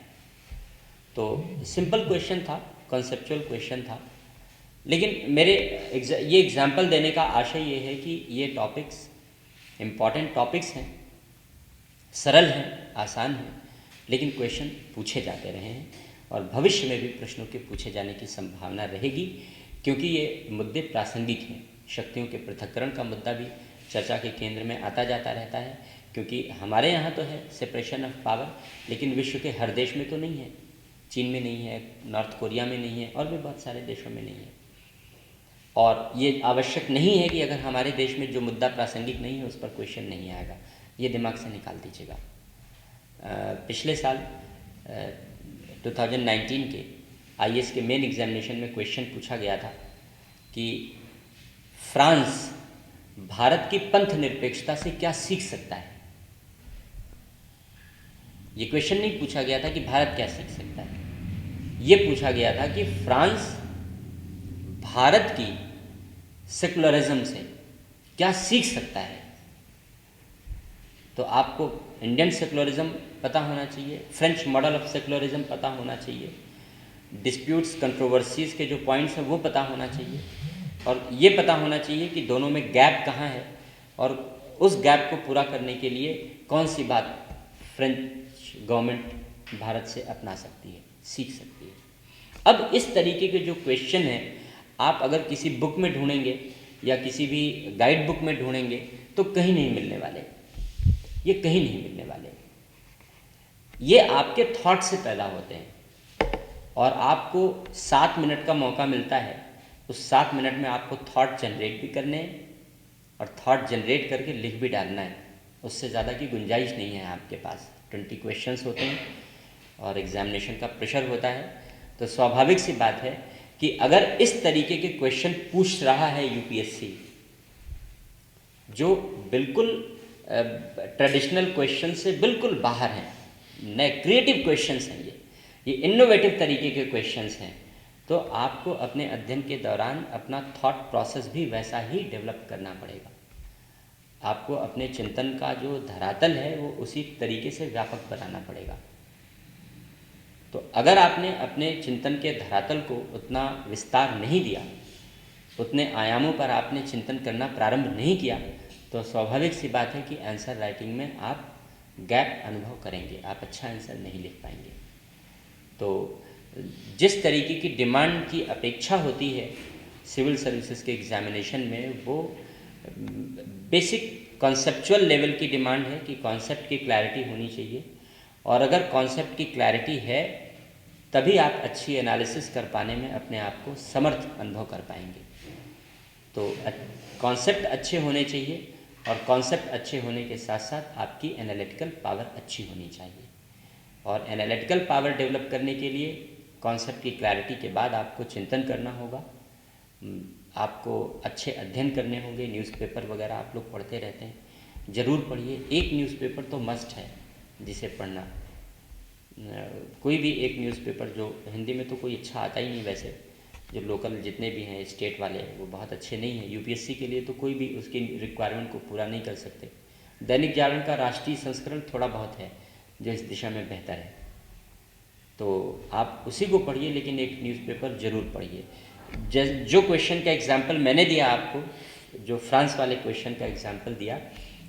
तो सिंपल क्वेश्चन था, कॉन्सेप्चुअल क्वेश्चन था, लेकिन मेरे ये एग्जाम्पल देने का आशय ये है कि ये टॉपिक्स इम्पॉर्टेंट टॉपिक्स हैं, सरल हैं, आसान हैं, लेकिन क्वेश्चन पूछे जाते रहे हैं और भविष्य में भी प्रश्नों के पूछे जाने की संभावना रहेगी, क्योंकि ये मुद्दे प्रासंगिक हैं। शक्तियों के पृथक्करण का मुद्दा भी चर्चा के केंद्र में आता जाता रहता है, क्योंकि हमारे यहाँ तो है सेपरेशन ऑफ पावर, लेकिन विश्व के हर देश में तो नहीं है। चीन में नहीं है, नॉर्थ कोरिया में नहीं है, और भी बहुत सारे देशों में नहीं है। और ये आवश्यक नहीं है कि अगर हमारे देश में जो मुद्दा प्रासंगिक नहीं है उस पर क्वेश्चन नहीं आएगा, ये दिमाग से निकाल दीजिएगा। पिछले साल 2019 के आईएएस के मेन एग्जामिनेशन में क्वेश्चन पूछा गया था कि फ्रांस भारत की पंथ निरपेक्षता से क्या सीख सकता है। ये क्वेश्चन नहीं पूछा गया था कि भारत क्या सीख सकता है, ये पूछा गया था कि फ्रांस भारत की सेकुलरिज्म से क्या सीख सकता है। तो आपको इंडियन सेकुलरिज्म पता होना चाहिए, फ्रेंच मॉडल ऑफ सेकुलरिज्म पता होना चाहिए, डिस्प्यूट्स कंट्रोवर्सीज के जो पॉइंट्स हैं वो पता होना चाहिए, और ये पता होना चाहिए कि दोनों में गैप कहाँ है और उस गैप को पूरा करने के लिए कौन सी बात फ्रेंच गवर्नमेंट भारत से अपना सकती है, सीख सकती है। अब इस तरीके के जो क्वेश्चन हैं आप अगर किसी बुक में ढूंढेंगे या किसी भी गाइड बुक में ढूंढेंगे तो कहीं नहीं मिलने वाले, ये कहीं नहीं मिलने वाले। ये आपके थॉट से पैदा होते हैं और आपको 7 मिनट का मौका मिलता है, उस 7 मिनट में आपको थॉट जनरेट भी करने हैं और थॉट जनरेट करके लिख भी डालना है। उससे ज़्यादा की गुंजाइश नहीं है आपके पास। 20 क्वेश्चंस होते हैं और एग्जामिनेशन का प्रेशर होता है, तो स्वाभाविक सी बात है कि अगर इस तरीके के क्वेश्चन पूछ रहा है यूपीएससी, जो बिल्कुल ट्रेडिशनल क्वेश्चन से बिल्कुल बाहर हैं, नए क्रिएटिव क्वेश्चंस हैं, ये इनोवेटिव तरीके के क्वेश्चंस हैं, तो आपको अपने अध्ययन के दौरान अपना थॉट प्रोसेस भी वैसा ही डेवलप करना पड़ेगा। आपको अपने चिंतन का जो धरातल है वो उसी तरीके से व्यापक बनाना पड़ेगा। तो अगर आपने अपने चिंतन के धरातल को उतना विस्तार नहीं दिया, उतने आयामों पर आपने चिंतन करना प्रारंभ नहीं किया, तो स्वाभाविक सी बात है कि आंसर राइटिंग में आप गैप अनुभव करेंगे, आप अच्छा आंसर नहीं लिख पाएंगे। तो जिस तरीके की डिमांड की अपेक्षा होती है सिविल सर्विसेज के एग्जामिनेशन में, वो बेसिक कॉन्सेप्चुअल लेवल की डिमांड है कि कॉन्सेप्ट की क्लैरिटी होनी चाहिए, और अगर कॉन्सेप्ट की क्लैरिटी है तभी आप अच्छी एनालिसिस कर पाने में अपने आप को समर्थ अनुभव कर पाएंगे। तो कॉन्सेप्ट अच्छे होने चाहिए और कॉन्सेप्ट अच्छे होने के साथ साथ आपकी एनालिटिकल पावर अच्छी होनी चाहिए, और एनालिटिकल पावर डेवलप करने के लिए कॉन्सेप्ट की क्लैरिटी के बाद आपको चिंतन करना होगा, आपको अच्छे अध्ययन करने होंगे। न्यूज़पेपर वगैरह आप लोग पढ़ते रहते हैं, ज़रूर पढ़िए। एक न्यूज़पेपर तो मस्ट है जिसे पढ़ना, कोई भी एक न्यूज़पेपर, जो हिंदी में तो कोई अच्छा आता ही नहीं वैसे, जो लोकल जितने भी हैं स्टेट वाले वो बहुत अच्छे नहीं हैं। यूपीएससी के लिए तो कोई भी उसकी रिक्वायरमेंट को पूरा नहीं कर सकते। दैनिक जागरण का राष्ट्रीय संस्करण थोड़ा बहुत है जो इस दिशा में बेहतर है, तो आप उसी को पढ़िए, लेकिन एक न्यूज़पेपर ज़रूर पढ़िए। जो क्वेश्चन का एग्जाम्पल मैंने दिया आपको, जो फ्रांस वाले क्वेश्चन का एग्जाम्पल दिया,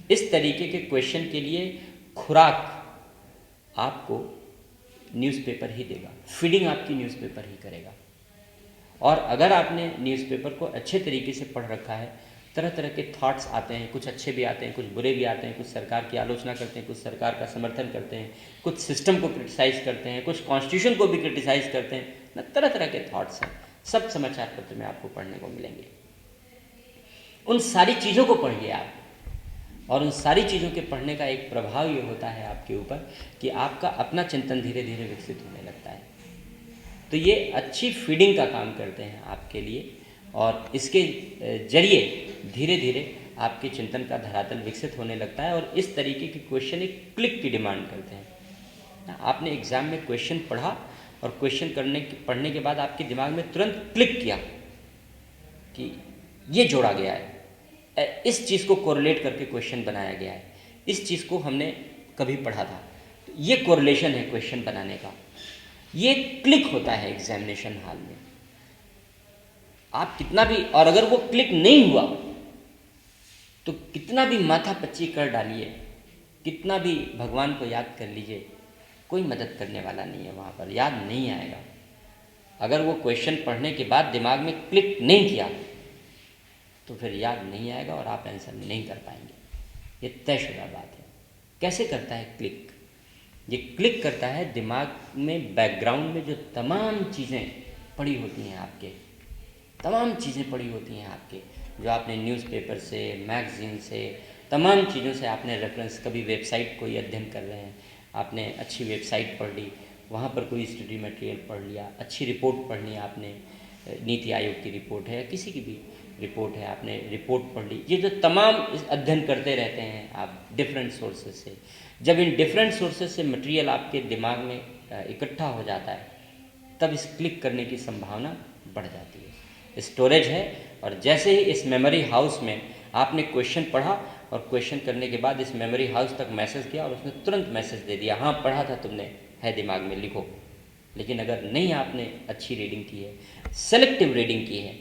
इस तरीके के क्वेश्चन के लिए खुराक आपको न्यूज़पेपर ही देगा, फीडिंग आपकी न्यूज़पेपर ही करेगा। और अगर आपने न्यूज़पेपर को अच्छे तरीके से पढ़ रखा है, तरह तरह के थॉट्स आते हैं, कुछ अच्छे भी आते हैं, कुछ बुरे भी आते हैं, कुछ सरकार की आलोचना करते हैं, कुछ सरकार का समर्थन करते हैं, कुछ सिस्टम को क्रिटिसाइज़ करते हैं, कुछ कॉन्स्टिट्यूशन को भी क्रिटिसाइज़ करते हैं ना, तरह तरह के थॉट्स हैं। सब समाचार पत्र में आपको पढ़ने को मिलेंगे। उन सारी चीज़ों को पढ़िए आप, और उन सारी चीज़ों के पढ़ने का एक प्रभाव ये होता है आपके ऊपर कि आपका अपना चिंतन धीरे धीरे विकसित होने लगता है। तो ये अच्छी फीडिंग का काम करते हैं आपके लिए, और इसके जरिए धीरे धीरे आपके चिंतन का धरातल विकसित होने लगता है। और इस तरीके के क्वेश्चन एक क्लिक की डिमांड करते हैं। आपने एग्ज़ाम में क्वेश्चन पढ़ा और क्वेश्चन पढ़ने के बाद आपके दिमाग में तुरंत क्लिक किया कि ये जोड़ा गया है, इस चीज़ को कोरिलेट करके क्वेश्चन बनाया गया है, इस चीज़ को हमने कभी पढ़ा था, तो ये कोरिलेशन है क्वेश्चन बनाने का। ये क्लिक होता है एग्जामिनेशन हॉल में। आप कितना भी, और अगर वो क्लिक नहीं हुआ तो कितना भी माथा पच्ची कर डालिए, कितना भी भगवान को याद कर लीजिए, कोई मदद करने वाला नहीं है वहाँ पर, याद नहीं आएगा। अगर वो क्वेश्चन पढ़ने के बाद दिमाग में क्लिक नहीं किया तो फिर याद नहीं आएगा और आप आंसर नहीं कर पाएंगे। ये तयशुदा बात है। कैसे करता है क्लिक? ये क्लिक करता है दिमाग में, बैकग्राउंड में जो तमाम चीज़ें पड़ी होती हैं आपके, तमाम चीज़ें पड़ी होती हैं आपके, जो आपने न्यूज़पेपर से, मैगज़ीन से, तमाम चीज़ों से आपने रेफरेंस, कभी वेबसाइट कोई अध्ययन कर रहे हैं, आपने अच्छी वेबसाइट पढ़ ली, वहाँ पर कोई स्टडी मटेरियल पढ़ लिया, अच्छी रिपोर्ट पढ़ ली आपने, नीति आयोग की रिपोर्ट है या किसी की भी रिपोर्ट है, आपने रिपोर्ट पढ़ ली। ये जो तमाम अध्ययन करते रहते हैं आप डिफरेंट सोर्सेज से, जब इन डिफरेंट सोर्सेज से मटेरियल आपके दिमाग में इकट्ठा हो जाता है, तब इस क्लिक करने की संभावना बढ़ जाती है। स्टोरेज है, और जैसे ही इस मेमोरी हाउस में आपने क्वेश्चन पढ़ा और क्वेश्चन करने के बाद इस मेमोरी हाउस तक मैसेज किया और उसने तुरंत मैसेज दे दिया, हाँ पढ़ा था तुमने, है दिमाग में, लिखो। लेकिन अगर नहीं आपने अच्छी रीडिंग की है, सेलेक्टिव रीडिंग की है,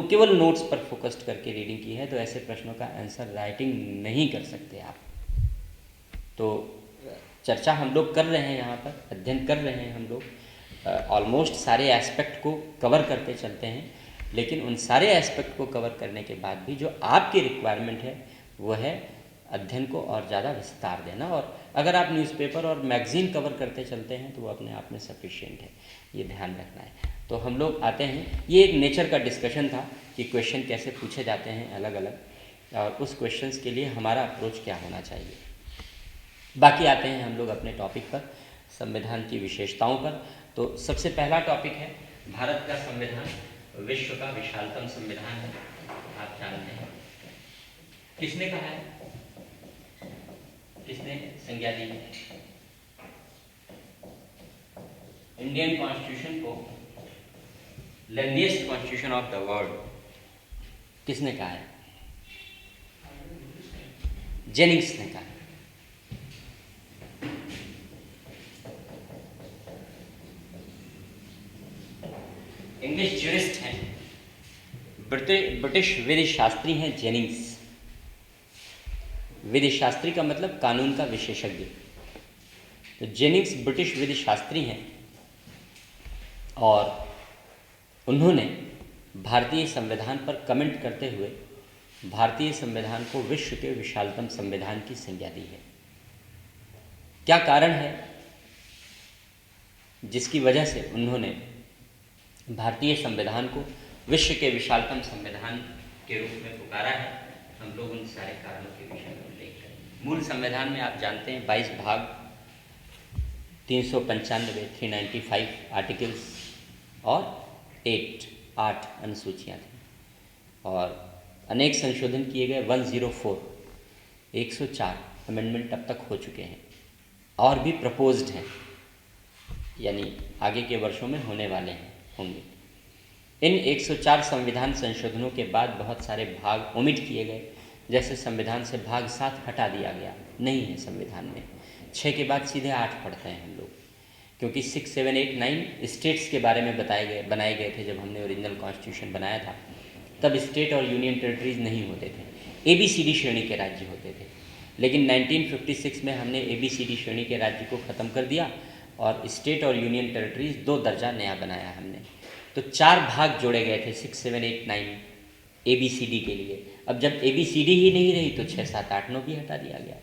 केवल नोट्स पर फोकस्ड करके रीडिंग की है, तो ऐसे प्रश्नों का आंसर राइटिंग नहीं कर सकते आप। तो चर्चा हम लोग कर रहे हैं यहाँ पर, अध्ययन कर रहे हैं हम लोग, ऑलमोस्ट सारे एस्पेक्ट को कवर करते चलते हैं, लेकिन उन सारे एस्पेक्ट को कवर करने के बाद भी जो आपकी रिक्वायरमेंट है वो है अध्ययन को और ज़्यादा विस्तार देना। और अगर आप न्यूज़पेपर और मैगज़ीन कवर करते चलते हैं तो वो अपने आप में सफिशिएंट है, ये ध्यान रखना है। तो हम लोग आते हैं, ये एक नेचर का डिस्कशन था कि क्वेश्चन कैसे पूछे जाते हैं अलग अलग, और उस क्वेश्चंस के लिए हमारा अप्रोच क्या होना चाहिए। बाकी आते हैं हम लोग अपने टॉपिक पर, संविधान की विशेषताओं पर। तो सबसे पहला टॉपिक है भारत का संविधान विश्व का विशालतम संविधान है, आप जानते हैं। किसने कहा है, किसने संज्ञा दी है? इंडियन कॉन्स्टिट्यूशन को lengthiest constitution of the world किसने कहा है? जेनिंग्स ने कहा। इंग्लिश ज्यूरिस्ट हैं, ब्रिटिश विधि शास्त्री हैं जेनिंग्स। विधि शास्त्री का मतलब कानून का विशेषज्ञ। तो जेनिंग्स ब्रिटिश विधि शास्त्री हैं और उन्होंने भारतीय संविधान पर कमेंट करते हुए भारतीय संविधान को विश्व के विशालतम संविधान की संज्ञा दी है। क्या कारण है जिसकी वजह से उन्होंने भारतीय संविधान को विश्व के विशालतम संविधान के रूप में पुकारा है? हम लोग उन सारे कारणों के विषय में उल्लेख करें। मूल संविधान में आप जानते हैं 22 भाग, 395, 395 आर्टिकल्स और 8 अनुसूचियाँ थीं, और अनेक संशोधन किए गए। 104 अमेंडमेंट अब तक हो चुके हैं और भी प्रपोज्ड हैं, यानी आगे के वर्षों में होने वाले होंगे। इन 104 संविधान संशोधनों के बाद बहुत सारे भाग ओमिट किए गए, जैसे संविधान से भाग 7 हटा दिया गया, नहीं है संविधान में। 6 के बाद सीधे 8 पढ़ते हैं हम लोग, क्योंकि 6, 7, 8, 9 स्टेट्स के बारे में बनाए गए थे। जब हमने ओरिजिनल कॉन्स्टिट्यूशन बनाया था तब स्टेट और यूनियन टेरिटरीज नहीं होते थे, ABCD श्रेणी के राज्य होते थे। लेकिन 1956 में हमने ABCD श्रेणी के राज्य को ख़त्म कर दिया और स्टेट और यूनियन टेरिटरीज 2 दर्जा नया बनाया हमने। तो 4 भाग जोड़े गए थे 6, 7, 8, 9 ABCD के लिए। अब जब ABCD ही नहीं रही तो 6, 7, 8, 9 भी हटा दिया गया।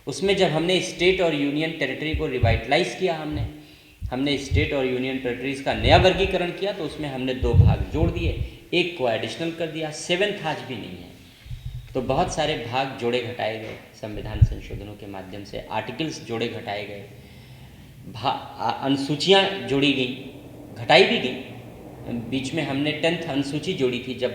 उसमें जब हमने स्टेट और यूनियन टेरिटरी को रिवाइटलाइज किया, हमने स्टेट और यूनियन टेरिटरीज का नया वर्गीकरण किया, तो उसमें हमने 2 भाग जोड़ दिए, एक को एडिशनल कर दिया, 7th आज भी नहीं है। तो बहुत सारे भाग जोड़े घटाए गए संविधान संशोधनों के माध्यम से, आर्टिकल्स जोड़े घटाए गए, अनुसूचियाँ जोड़ी गई, घटाई भी गई। बीच में हमने 10th अनुसूची जोड़ी थी जब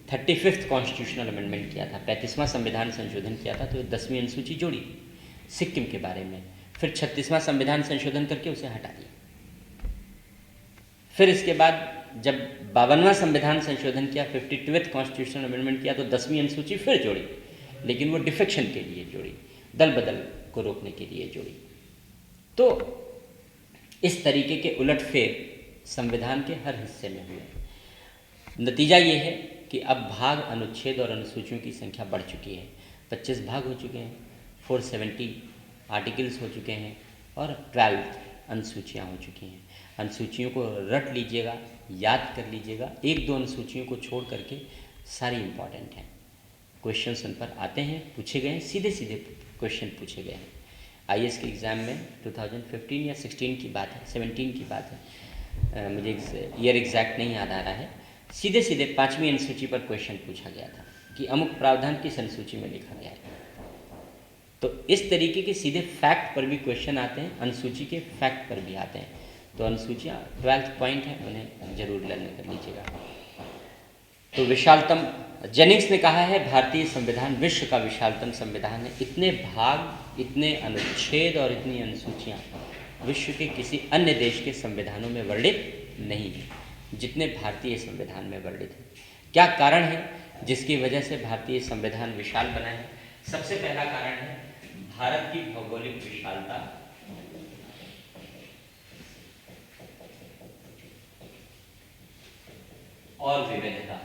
35th कॉन्स्टिट्यूशनल अमेंडमेंट किया था, 35वां संविधान संशोधन किया था, तो 10वीं अनुसूची जोड़ी सिक्किम के बारे में। फिर 36वां संविधान संशोधन करके उसे हटा दिया। फिर इसके बाद जब 52वां संविधान संशोधन किया, 52th कॉन्स्टिट्यूशनल अमेंडमेंट किया, तो 10वीं अनुसूची फिर जोड़ी, लेकिन वो डिफेक्शन के लिए जोड़ी, दल बदल को रोकने के लिए जोड़ी। तो इस तरीके के उलटफेर संविधान के हर हिस्से में हुए। नतीजा ये है कि अब भाग, अनुच्छेद और अनुसूचियों की संख्या बढ़ चुकी है। 25 भाग हो चुके हैं, 470 आर्टिकल्स हो चुके हैं और 12 अनुसूचियाँ हो चुकी हैं। अनुसूचियों को रट लीजिएगा, याद कर लीजिएगा, 1-2 अनुसूचियों को छोड़ करके सारी इम्पॉर्टेंट हैं। क्वेश्चंस उन पर आते हैं, पूछे गए हैं, सीधे सीधे क्वेश्चन पूछे गए हैं। IAS के एग्ज़ाम में 2015 या 16 की बात है, 17 की बात है, मुझे ईयर एग्जैक्ट नहीं याद आ रहा है। सीधे सीधे 5वीं अनुसूची पर क्वेश्चन पूछा गया था कि अमुक प्रावधान किस अनुसूची में लिखा गया है। तो इस तरीके के सीधे फैक्ट पर भी क्वेश्चन आते हैं, अनुसूची के फैक्ट पर भी आते हैं। तो अनुसूचियाँ 12th पॉइंट है, उन्हें जरूर लर्न कर लीजिएगा। तो विशालतम, जेनिंग्स ने कहा है भारतीय संविधान विश्व का विशालतम संविधान है। इतने भाग, इतने अनुच्छेद और इतनी अनुसूचियाँ विश्व के किसी अन्य देश के संविधानों में वर्णित नहीं है जितने भारतीय संविधान में वर्णित है। क्या कारण है जिसकी वजह से भारतीय संविधान विशाल बना है? सबसे पहला कारण है भारत की भौगोलिक विशालता और विविधता।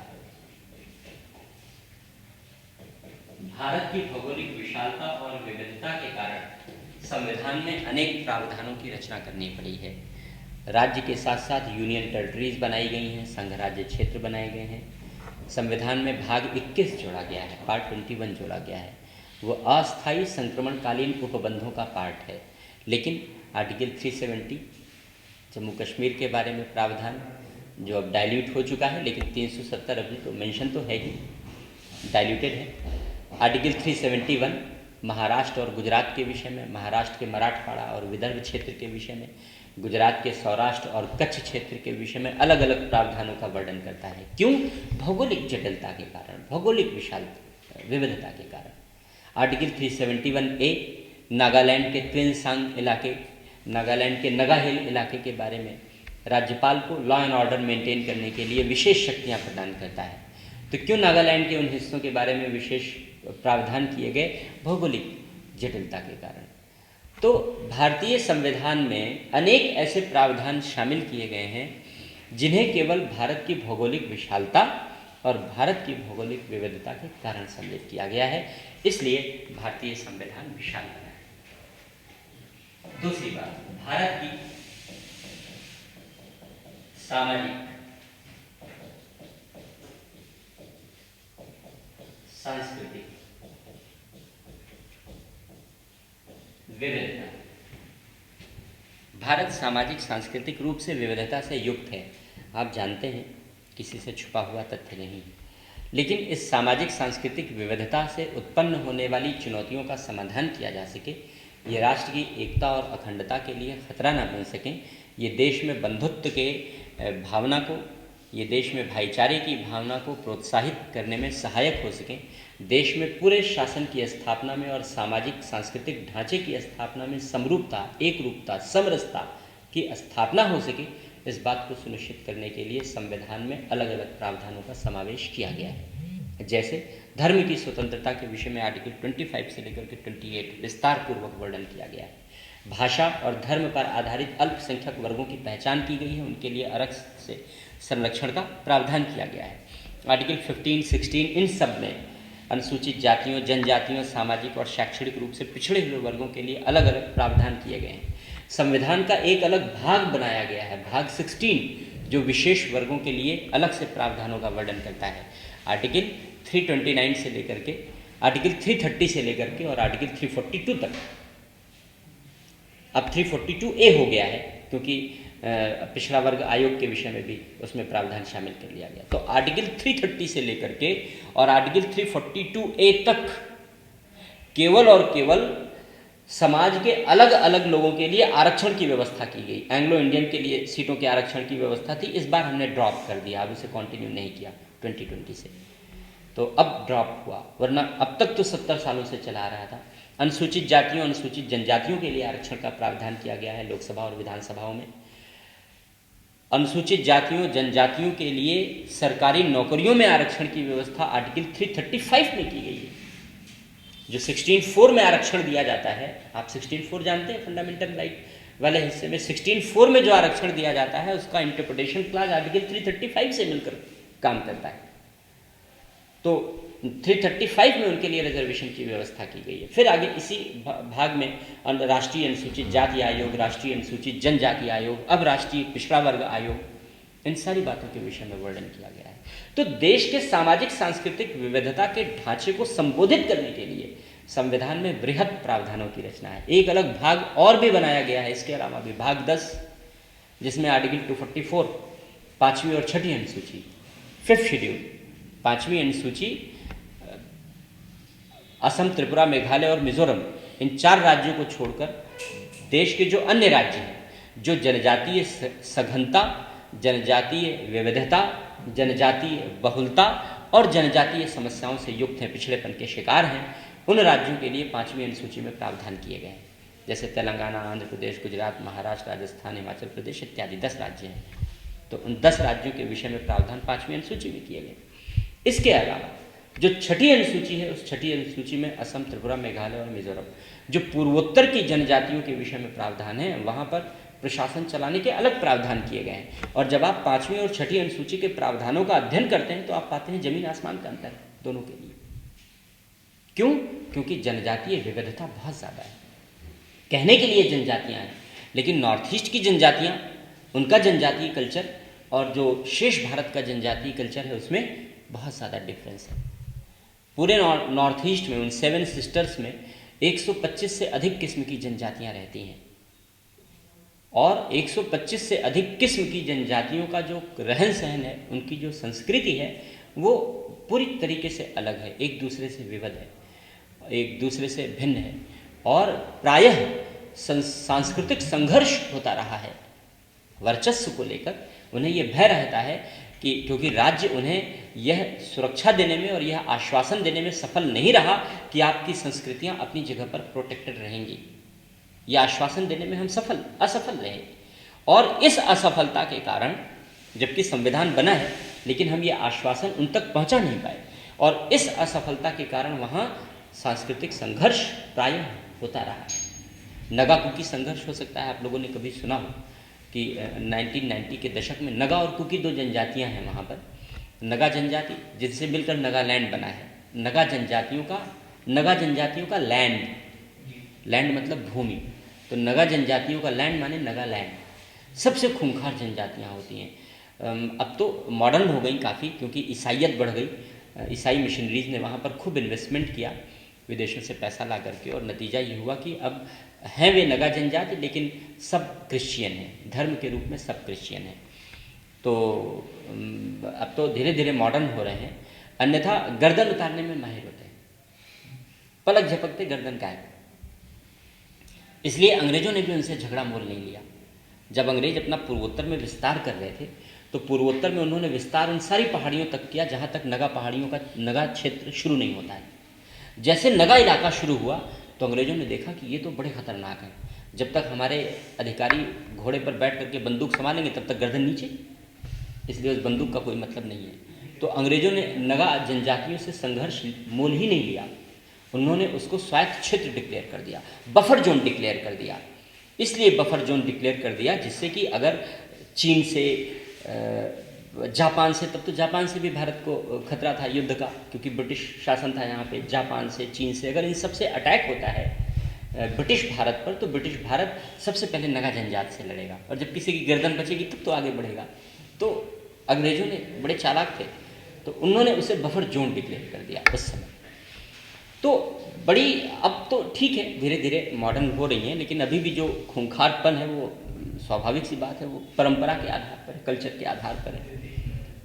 भारत की भौगोलिक विशालता और विविधता के कारण संविधान में अनेक प्रावधानों की रचना करनी पड़ी है। राज्य के साथ साथ यूनियन टेरिटरीज बनाई गई हैं, संघ राज्य क्षेत्र बनाए गए हैं। संविधान में भाग 21 जोड़ा गया है, पार्ट 21 जोड़ा गया है। वो अस्थायी संक्रमणकालीन उपबंधों का पार्ट है। लेकिन आर्टिकल 370 जम्मू कश्मीर के बारे में प्रावधान जो अब डाइल्यूट हो चुका है, लेकिन 370 अभी तो मेंशन तो है ही, डाइल्यूटेड है। आर्टिकल 371 महाराष्ट्र और गुजरात के विषय में, महाराष्ट्र के मराठवाड़ा और विदर्भ क्षेत्र के विषय में, गुजरात के सौराष्ट्र और कच्छ क्षेत्र के विषय में अलग अलग प्रावधानों का वर्णन करता है। क्यों? भौगोलिक जटिलता के कारण, भौगोलिक विशाल विविधता के कारण। आर्टिकल 371A नागालैंड के त्विनसांग इलाके, नागालैंड के नगा हिल इलाके के बारे में राज्यपाल को लॉ एंड ऑर्डर मेंटेन करने के लिए विशेष शक्तियां प्रदान करता है। तो क्यों नागालैंड के उन हिस्सों के बारे में विशेष प्रावधान किए गए? भौगोलिक जटिलता के कारण। तो भारतीय संविधान में अनेक ऐसे प्रावधान शामिल किए गए हैं जिन्हें केवल भारत की भौगोलिक विशालता और भारत की भौगोलिक विविधता के कारण सम्मिलित किया गया है। इसलिए भारतीय संविधान विशाल बना है। दूसरी बात, भारत की सामाजिक, सांस्कृतिक विविधता। भारत सामाजिक सांस्कृतिक रूप से विविधता से युक्त है। आप जानते हैं, किसी से छुपा हुआ तथ्य नहीं। लेकिन इस सामाजिक सांस्कृतिक विविधता से उत्पन्न होने वाली चुनौतियों का समाधान किया जा सके, ये राष्ट्र की एकता और अखंडता के लिए खतरा न बन सकें, ये देश में बंधुत्व के भावना को, ये देश में भाईचारे की भावना को प्रोत्साहित करने में सहायक हो सकें, देश में पूरे शासन की स्थापना में और सामाजिक सांस्कृतिक ढांचे की स्थापना में समरूपता, एकरूपता, समरसता की स्थापना हो सके, इस बात को सुनिश्चित करने के लिए संविधान में अलग अलग प्रावधानों का समावेश किया गया है। जैसे धर्म की स्वतंत्रता के विषय में आर्टिकल 25 से लेकर के 28 विस्तार पूर्वक वर्णन किया गया है। भाषा और धर्म पर आधारित अल्पसंख्यक वर्गों की पहचान की गई है, उनके लिए अलग से संरक्षण का प्रावधान किया गया है। आर्टिकल 15, 16 इन सब में अनुसूचित जातियों, जनजातियों, सामाजिक और शैक्षणिक रूप से पिछड़े हुए वर्गों के लिए अलग अलग प्रावधान किए गए हैं। संविधान का एक अलग भाग बनाया गया है, भाग 16, जो विशेष वर्गों के लिए अलग से प्रावधानों का वर्णन करता है। आर्टिकल 329 से लेकर के आर्टिकल 330 से लेकर के और आर्टिकल 342 तक। अब 342A हो गया है क्योंकि पिछड़ा वर्ग आयोग के विषय में भी उसमें प्रावधान शामिल कर लिया गया। तो आर्टिकल 330 से लेकर के और आर्टिकल 342A तक केवल और केवल समाज के अलग अलग लोगों के लिए आरक्षण की व्यवस्था की गई। एंग्लो इंडियन के लिए सीटों के आरक्षण की व्यवस्था थी, इस बार हमने ड्रॉप कर दिया, अब उसे कंटिन्यू नहीं किया 2020 से, तो अब ड्रॉप हुआ, वरना अब तक तो 70 सालों से चला रहा था। अनुसूचित जातियों, अनुसूचित जनजातियों के लिए आरक्षण का प्रावधान किया गया है लोकसभा और विधानसभाओं में। अनुसूचित जातियों, जनजातियों के लिए सरकारी नौकरियों में आरक्षण की व्यवस्था आर्टिकल 335 में की गई है। जो 16(4) में आरक्षण दिया जाता है, आप 16(4) जानते हैं, फंडामेंटल राइट वाले हिस्से में 16(4) में जो आरक्षण दिया जाता है उसका इंटरप्रिटेशन क्लास आर्टिकल 335 से मिलकर काम करता है। तो 335 में उनके लिए रिजर्वेशन की व्यवस्था की गई है। फिर आगे इसी भाग में राष्ट्रीय अनुसूचित जाति आयोग, राष्ट्रीय अनुसूचित जनजाति आयोग, अब राष्ट्रीय पिछड़ा वर्ग आयोग, इन सारी बातों के विषय में वर्णन किया गया है। तो देश के सामाजिक सांस्कृतिक विविधता के ढांचे को संबोधित करने के लिए संविधान में बृहत प्रावधानों की रचना है। एक अलग भाग और भी बनाया गया है इसके अलावा भी, भाग 10, जिसमें आर्टिकल 244 5वीं और 6ठी अनुसूची, 5th शेड्यूल 5वीं अनुसूची असम, त्रिपुरा, मेघालय और मिजोरम इन 4 राज्यों को छोड़कर देश के जो अन्य राज्य हैं, जो जनजातीय सघनता, जनजातीय विविधता, जनजातीय बहुलता और जनजातीय समस्याओं से युक्त हैं, पिछड़ेपन के शिकार हैं, उन राज्यों के लिए 5वीं अनुसूची में प्रावधान किए गए हैं। जैसे तेलंगाना, आंध्र प्रदेश, गुजरात, महाराष्ट्र, राजस्थान, हिमाचल प्रदेश इत्यादि 10 राज्य हैं। तो उन 10 राज्यों के विषय में प्रावधान 5वीं अनुसूची में किए गए। इसके अलावा जो 6ठी अनुसूची है, उस 6ठी अनुसूची में असम, त्रिपुरा, मेघालय और मिजोरम, जो पूर्वोत्तर की जनजातियों के विषय में प्रावधान है, वहाँ पर प्रशासन चलाने के अलग प्रावधान किए गए हैं। और जब आप 5वीं और 6ठी अनुसूची के प्रावधानों का अध्ययन करते हैं तो आप पाते हैं जमीन आसमान का अंतर है दोनों के लिए। क्यों? क्योंकि जनजातीय विविधता बहुत ज़्यादा है। कहने के लिए जनजातियाँ हैं, लेकिन नॉर्थ ईस्ट की जनजातियाँ, उनका जनजातीय कल्चर और जो शेष भारत का जनजातीय कल्चर है उसमें बहुत ज़्यादा डिफरेंस है। पूरे नॉर्थ ईस्ट में, उन 7 सिस्टर्स में 125 से अधिक किस्म की जनजातियाँ रहती हैं और 125 से अधिक किस्म की जनजातियों का जो रहन सहन है, उनकी जो संस्कृति है, वो पूरी तरीके से अलग है, एक दूसरे से विविध है, एक दूसरे से भिन्न है और प्रायः सांस्कृतिक संघर्ष होता रहा है। वर्चस्व को लेकर उन्हें यह भय रहता है कि क्योंकि राज्य उन्हें यह सुरक्षा देने में और यह आश्वासन देने में सफल नहीं रहा कि आपकी संस्कृतियाँ अपनी जगह पर प्रोटेक्टेड रहेंगी, यह आश्वासन देने में हम असफल रहे। और इस असफलता के कारण, जबकि संविधान बना है, लेकिन हम ये आश्वासन उन तक पहुंचा नहीं पाए और इस असफलता के कारण वहाँ सांस्कृतिक संघर्ष प्रायः होता रहा। नगा कुकी संघर्ष हो सकता है, आप लोगों ने कभी सुना हो कि 1990 के दशक में नगा और कुकी 2 जनजातियाँ हैं वहाँ पर। नगा जनजाति, जिनसे मिलकर नगालैंड बना है। नगा जनजातियों का लैंड मतलब भूमि, तो नगा जनजातियों का लैंड माने नगालैंड। सबसे खूंखार जनजातियाँ होती हैं। अब तो मॉडर्न हो गई काफ़ी, क्योंकि ईसाइयत बढ़ गई। ईसाई मिशनरीज ने वहाँ पर खूब इन्वेस्टमेंट किया विदेशों से पैसा ला करके, और नतीजा ये हुआ कि अब हैं वे नगा जनजाति, लेकिन सब क्रिश्चियन हैं, धर्म के रूप में सब क्रिश्चियन हैं। तो अब तो धीरे धीरे मॉडर्न हो रहे हैं, अन्यथा गर्दन उतारने में माहिर होते हैं, पलक झपकते गर्दन गायब। इसलिए अंग्रेजों ने भी उनसे झगड़ा मोल नहीं लिया। जब अंग्रेज अपना पूर्वोत्तर में विस्तार कर रहे थे, तो पूर्वोत्तर में उन्होंने विस्तार उन सारी पहाड़ियों तक किया जहाँ तक नगा पहाड़ियों का नगा क्षेत्र शुरू नहीं होता है। जैसे नगा इलाका शुरू हुआ तो अंग्रेजों ने देखा कि ये तो बड़े खतरनाक हैं, जब तक हमारे अधिकारी घोड़े पर बैठ करके बंदूक संभालेंगे तब तक गर्दन नीचे, इसलिए उस बंदूक का कोई मतलब नहीं है। तो अंग्रेजों ने नगा जनजातियों से संघर्ष मोल ही नहीं लिया, उन्होंने उसको स्वायत्त क्षेत्र डिक्लेयर कर दिया, बफर जोन डिक्लेयर कर दिया। इसलिए बफर जोन डिक्लेयर कर दिया जिससे कि अगर चीन से, जापान से, तब तो जापान से भी भारत को खतरा था युद्ध का, क्योंकि ब्रिटिश शासन था यहाँ पे, जापान से, चीन से, अगर इन सब से अटैक होता है ब्रिटिश भारत पर, तो ब्रिटिश भारत सबसे पहले नगा जनजाति से लड़ेगा, और जब किसी की गर्दन बचेगी तब तो आगे बढ़ेगा। तो अंग्रेजों ने बड़े चालाक थे, तो उन्होंने उसे बफर जोन डिक्लेयर कर दिया उस समय। तो बड़ी, अब तो ठीक है, धीरे धीरे मॉडर्न हो रही हैं, लेकिन अभी भी जो खूंखारपन है वो स्वाभाविक सी बात है, वो परंपरा के आधार पर, कल्चर के आधार पर है,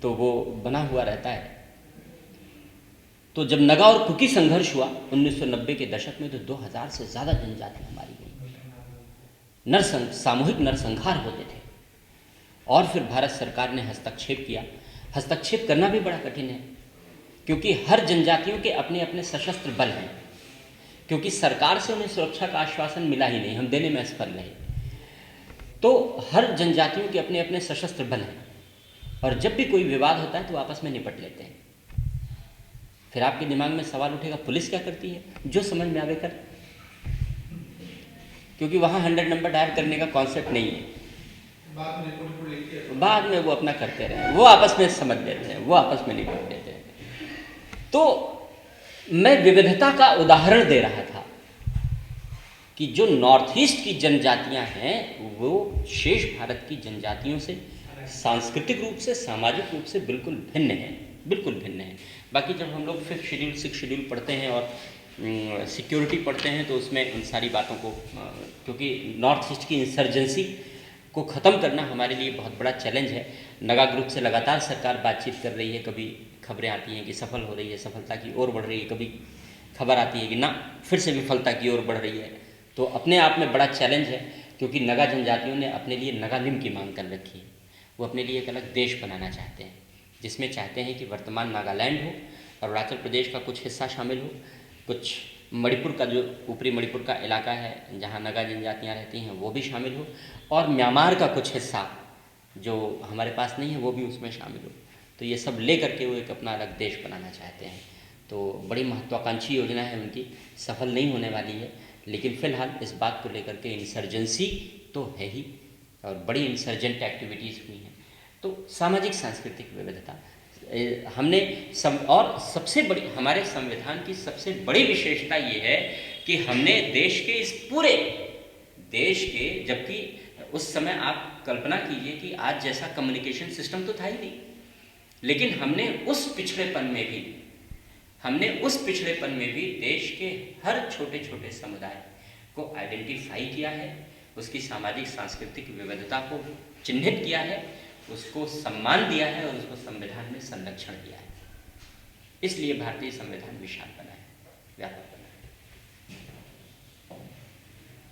तो वो बना हुआ रहता है। तो जब नगा और कुकी संघर्ष हुआ 1990 के दशक में, तो 2000 से ज़्यादा जनजातियाँ मारी गई, सामूहिक नरसंहार होते थे। और फिर भारत सरकार ने हस्तक्षेप किया। हस्तक्षेप करना भी बड़ा कठिन है, क्योंकि हर जनजातियों के अपने अपने सशस्त्र बल हैं, क्योंकि सरकार से उन्हें सुरक्षा का आश्वासन मिला ही नहीं, हम देने में असफल रहे। तो हर जनजातियों के अपने अपने सशस्त्र बल हैं, और जब भी कोई विवाद होता है तो आपस में निपट लेते हैं। फिर आपके दिमाग में सवाल उठेगा, पुलिस क्या करती है? जो समझ में आवे कर, क्योंकि वहाँ 100 नंबर डायल करने का कॉन्सेप्ट नहीं है। बाद में वो अपना करते रहे, वो आपस में समझ लेते हैं, वो आपस में निपट लेते हैं। तो मैं विविधता का उदाहरण दे रहा था कि जो नॉर्थ ईस्ट की जनजातियां हैं वो शेष भारत की जनजातियों से सांस्कृतिक रूप से, सामाजिक रूप से बिल्कुल भिन्न हैं, बिल्कुल भिन्न हैं। बाकी जब हम लोग 5th शेड्यूल 6th शेड्यूल पढ़ते हैं और सिक्योरिटी पढ़ते हैं, तो उसमें उन सारी बातों को, क्योंकि नॉर्थ ईस्ट की इंसर्जेंसी को ख़त्म करना हमारे लिए बहुत बड़ा चैलेंज है। नगा ग्रुप से लगातार सरकार बातचीत कर रही है, कभी खबरें आती हैं कि सफल हो रही है, सफलता की ओर बढ़ रही है, कभी खबर आती है कि ना फिर से विफलता की ओर बढ़ रही है, तो अपने आप में बड़ा चैलेंज है, क्योंकि नगा जनजातियों ने अपने लिए नगालिम की मांग कर रखी है। वो अपने लिए एक अलग देश बनाना चाहते हैं, जिसमें चाहते हैं कि वर्तमान नागालैंड हो, अरुणाचल प्रदेश का कुछ हिस्सा शामिल हो, कुछ मणिपुर का जो ऊपरी मणिपुर का इलाका है जहाँ नगा जनजातियाँ रहती हैं वो भी शामिल हो, और म्यांमार का कुछ हिस्सा जो हमारे पास नहीं है वो भी उसमें शामिल हो। तो ये सब ले करके वो एक अपना अलग देश बनाना चाहते हैं। तो बड़ी महत्वाकांक्षी योजना है उनकी, सफल नहीं होने वाली है, लेकिन फ़िलहाल इस बात को लेकर के इंसर्जेंसी तो है ही, और बड़ी इंसर्जेंट एक्टिविटीज़ हुई हैं। तो सामाजिक सांस्कृतिक विविधता हमने और सबसे बड़ी हमारे संविधान की सबसे बड़ी विशेषता ये है कि हमने देश के इस पूरे देश के, जबकि उस समय आप कल्पना कीजिए कि आज जैसा कम्युनिकेशन सिस्टम तो था ही नहीं, लेकिन हमने उस पिछड़ेपन में भी देश के हर छोटे छोटे समुदाय को आइडेंटिफाई किया है, उसकी सामाजिक सांस्कृतिक विविधता को चिन्हित किया है, उसको सम्मान दिया है और उसको संविधान में संरक्षण दिया है। इसलिए भारतीय संविधान विशाल बना है, व्यापक बना है।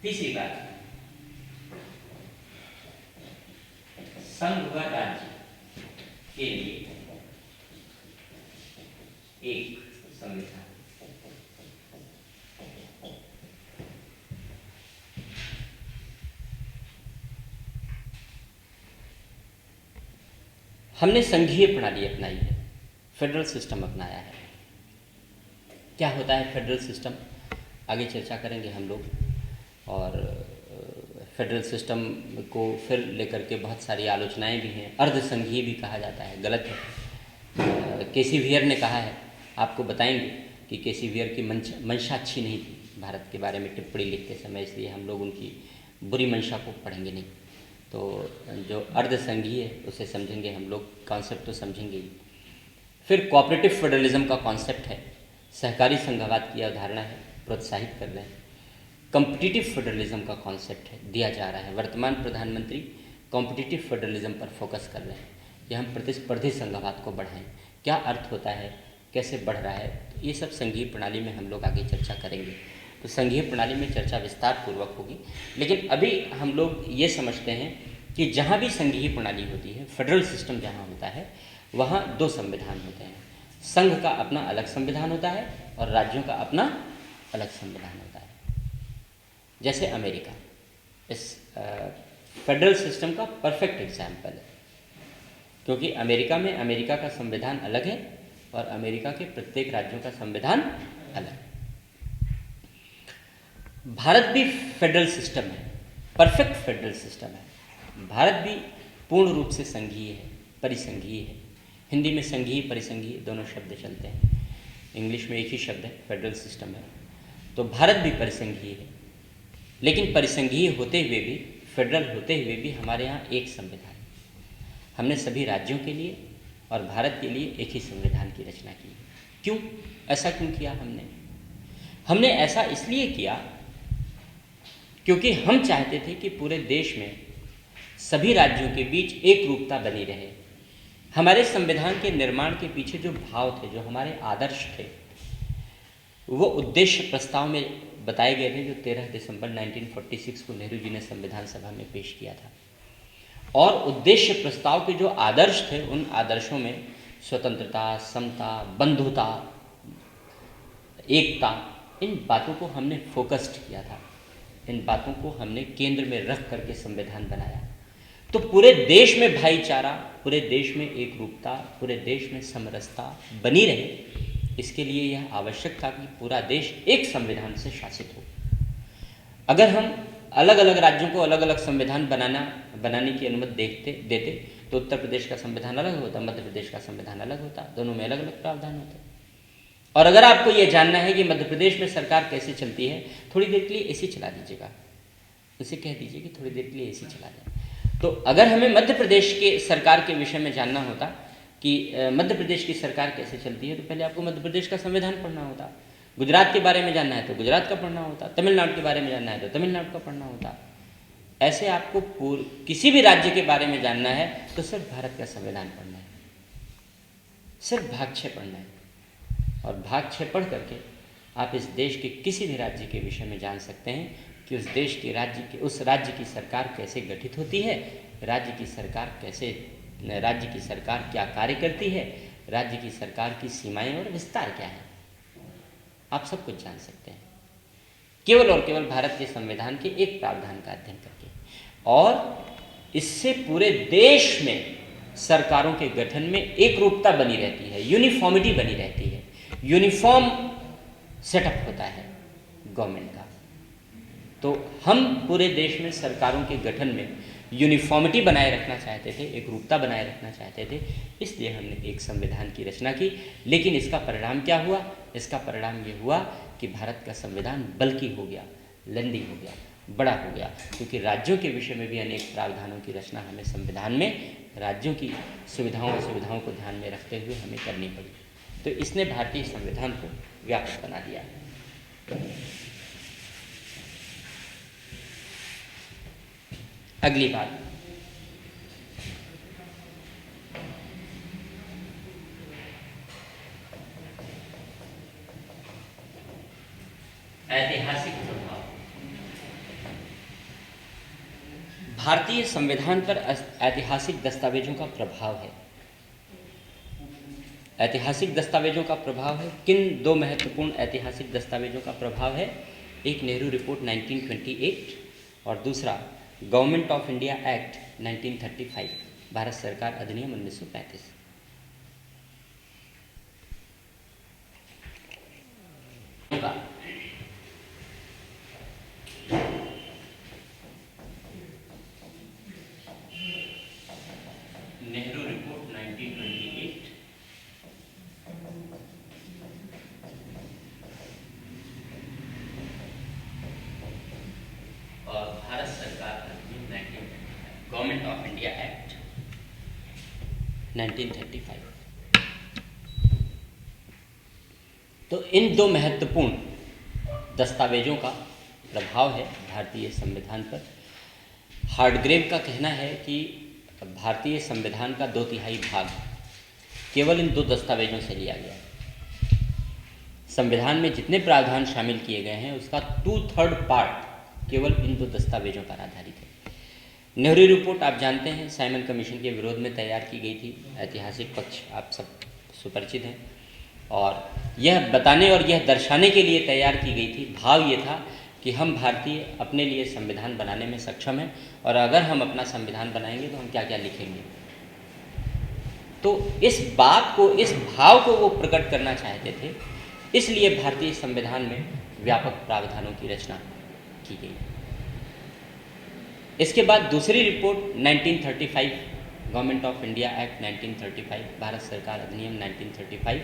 तीसरी बात, संघ व राज्य के लिए एक संविधान। हमने संघीय प्रणाली अपनाई है, फेडरल सिस्टम अपनाया है। क्या होता है फेडरल सिस्टम, आगे चर्चा करेंगे हम लोग। और फेडरल सिस्टम को फिर लेकर के बहुत सारी आलोचनाएं भी हैं, अर्ध संघीय भी कहा जाता है, गलत है। केसी वियर ने कहा है, आपको बताएंगे कि केसी वियर की मंशा अच्छी नहीं थी भारत के बारे में टिप्पणी लिखते समय, इसलिए हम लोग उनकी बुरी मंशा को पढ़ेंगे नहीं। तो जो अर्ध संघीय है उसे समझेंगे हम लोग, कॉन्सेप्ट तो समझेंगे ही। फिर कोऑपरेटिव फेडरलिज्म का कॉन्सेप्ट है, सहकारी संघवाद की अवधारणा है, प्रोत्साहित कर रहे हैं। कॉम्पिटिटिव फेडरलिज्म का कॉन्सेप्ट है, दिया जा रहा है। वर्तमान प्रधानमंत्री कॉम्पिटिटिव फेडरलिज्म पर फोकस कर रहे हैं कि हम प्रतिस्पर्धी संघवाद को बढ़ाएं। क्या अर्थ होता है, कैसे बढ़ रहा है, तो ये सब संघीय प्रणाली में हम लोग आगे चर्चा करेंगे। तो संघीय प्रणाली में चर्चा विस्तार पूर्वक होगी, लेकिन अभी हम लोग ये समझते हैं कि जहाँ भी संघीय प्रणाली होती है, फेडरल सिस्टम जहाँ होता है, वहाँ दो संविधान होते हैं। संघ का अपना अलग संविधान होता है और राज्यों का अपना अलग संविधान होता है। जैसे अमेरिका इस फेडरल सिस्टम का परफेक्ट एग्जाम्पल है, क्योंकि अमेरिका में अमेरिका का संविधान अलग है और अमेरिका के प्रत्येक राज्यों का संविधान अलग। भारत भी फेडरल सिस्टम है, परफेक्ट फेडरल सिस्टम है। भारत भी पूर्ण रूप से संघीय है, परिसंघीय है। हिंदी में संघीय परिसंघीय दोनों शब्द चलते हैं, इंग्लिश में एक ही शब्द है, फेडरल सिस्टम है। तो भारत भी परिसंघीय है, लेकिन परिसंघीय होते हुए भी, फेडरल होते हुए भी हमारे यहाँ एक संविधान है। हमने सभी राज्यों के लिए और भारत के लिए एक ही संविधान की रचना की। क्यों, ऐसा क्यों किया हमने ऐसा इसलिए किया क्योंकि हम चाहते थे कि पूरे देश में सभी राज्यों के बीच एक रूपता बनी रहे। हमारे संविधान के निर्माण के पीछे जो भाव थे, जो हमारे आदर्श थे, वो उद्देश्य प्रस्ताव में बताए गए थे, जो 13 दिसंबर 1946 को नेहरू जी ने संविधान सभा में पेश किया था। और उद्देश्य प्रस्ताव के जो आदर्श थे, उन आदर्शों में स्वतंत्रता, समता, बंधुता, एकता, इन बातों को हमने फोकस्ड किया था। इन बातों को हमने केंद्र में रख करके संविधान बनाया। तो पूरे देश में भाईचारा, पूरे देश में एक रूपता, पूरे देश में समरसता बनी रहे, इसके लिए यह आवश्यक था कि पूरा देश एक संविधान से शासित हो। अगर हम अलग अलग राज्यों को अलग अलग संविधान बनाने की अनुमति देते तो उत्तर प्रदेश का संविधान अलग होता, मध्य प्रदेश का संविधान अलग होता, दोनों में अलग अलग प्रावधान होते। और अगर आपको ये जानना है कि मध्य प्रदेश में सरकार कैसे चलती है, थोड़ी देर के लिए एसी चला दीजिएगा, उसे कह दीजिए कि थोड़ी देर के लिए एसी चला दें। तो अगर हमें मध्य प्रदेश के सरकार के विषय में जानना होता कि मध्य प्रदेश की सरकार कैसे चलती है, तो पहले आपको मध्य प्रदेश का संविधान पढ़ना होता। गुजरात के बारे में जानना है तो गुजरात का पढ़ना होता, तमिलनाडु के बारे में जानना है तो तमिलनाडु का पढ़ना होता। ऐसे आपको किसी भी राज्य के बारे में जानना है तो सिर्फ भारत का संविधान पढ़ना है, सिर्फ भाग 6 पढ़ना है। और भाग 6 पढ़ करके आप इस देश के किसी भी राज्य के विषय में जान सकते हैं कि उस देश के उस राज्य की सरकार कैसे गठित होती है, राज्य की सरकार क्या कार्य करती है, राज्य की सरकार की सीमाएं और विस्तार क्या है, आप सब कुछ जान सकते हैं केवल और केवल भारत के संविधान के एक प्रावधान का अध्ययन करके। और इससे पूरे देश में सरकारों के गठन में एक रूपता बनी रहती है, यूनिफॉर्मिटी बनी रहती है, यूनिफॉर्म सेटअप होता है गवर्नमेंट का। तो हम पूरे देश में सरकारों के गठन में यूनिफॉर्मिटी बनाए रखना चाहते थे, एक रूपता बनाए रखना चाहते थे, इसलिए हमने एक संविधान की रचना की। लेकिन इसका परिणाम क्या हुआ? इसका परिणाम ये हुआ कि भारत का संविधान बल्कि हो गया, लंदी हो गया, बड़ा हो गया, क्योंकि राज्यों के विषय में भी अनेक प्रावधानों की रचना हमें संविधान में राज्यों की सुविधाओं को ध्यान में रखते हुए हमें करनी पड़ी। तो इसने भारतीय संविधान को व्यापक बना दिया। अगली बात, ऐतिहासिक प्रभाव। भारतीय संविधान पर ऐतिहासिक दस्तावेजों का प्रभाव है। ऐतिहासिक दस्तावेजों का प्रभाव है। किन दो महत्वपूर्ण ऐतिहासिक दस्तावेजों का प्रभाव है? एक नेहरू रिपोर्ट 1928 और दूसरा government of India act 1935, Bharat सरकार अधिनियम 1935। नेहरू रिपोर्ट 1928 और भारत सरकार अधिनियम 1935, गवर्नमेंट ऑफ इंडिया एक्ट 1935। तो इन दो महत्वपूर्ण दस्तावेजों का प्रभाव है भारतीय संविधान पर। हार्डग्रेव का कहना है कि भारतीय संविधान का 2/3 भाग केवल इन दो दस्तावेजों से लिया गया है। संविधान में जितने प्रावधान शामिल किए गए हैं उसका 2/3 पार्ट केवल इन दो दस्तावेजों पर आधारित है। नेहरू रिपोर्ट आप जानते हैं साइमन कमीशन के विरोध में तैयार की गई थी। ऐतिहासिक पक्ष आप सब सुपरिचित हैं और यह बताने और यह दर्शाने के लिए तैयार की गई थी। भाव ये था कि हम भारतीय अपने लिए संविधान बनाने में सक्षम हैं और अगर हम अपना संविधान बनाएंगे तो हम क्या क्या लिखेंगे। तो इस बात को, इस भाव को वो प्रकट करना चाहते थे, इसलिए भारतीय संविधान में व्यापक प्रावधानों की रचना की गई। इसके बाद दूसरी report 1935, government of India act 1935, Bharat सरकार अधिनियम 1935,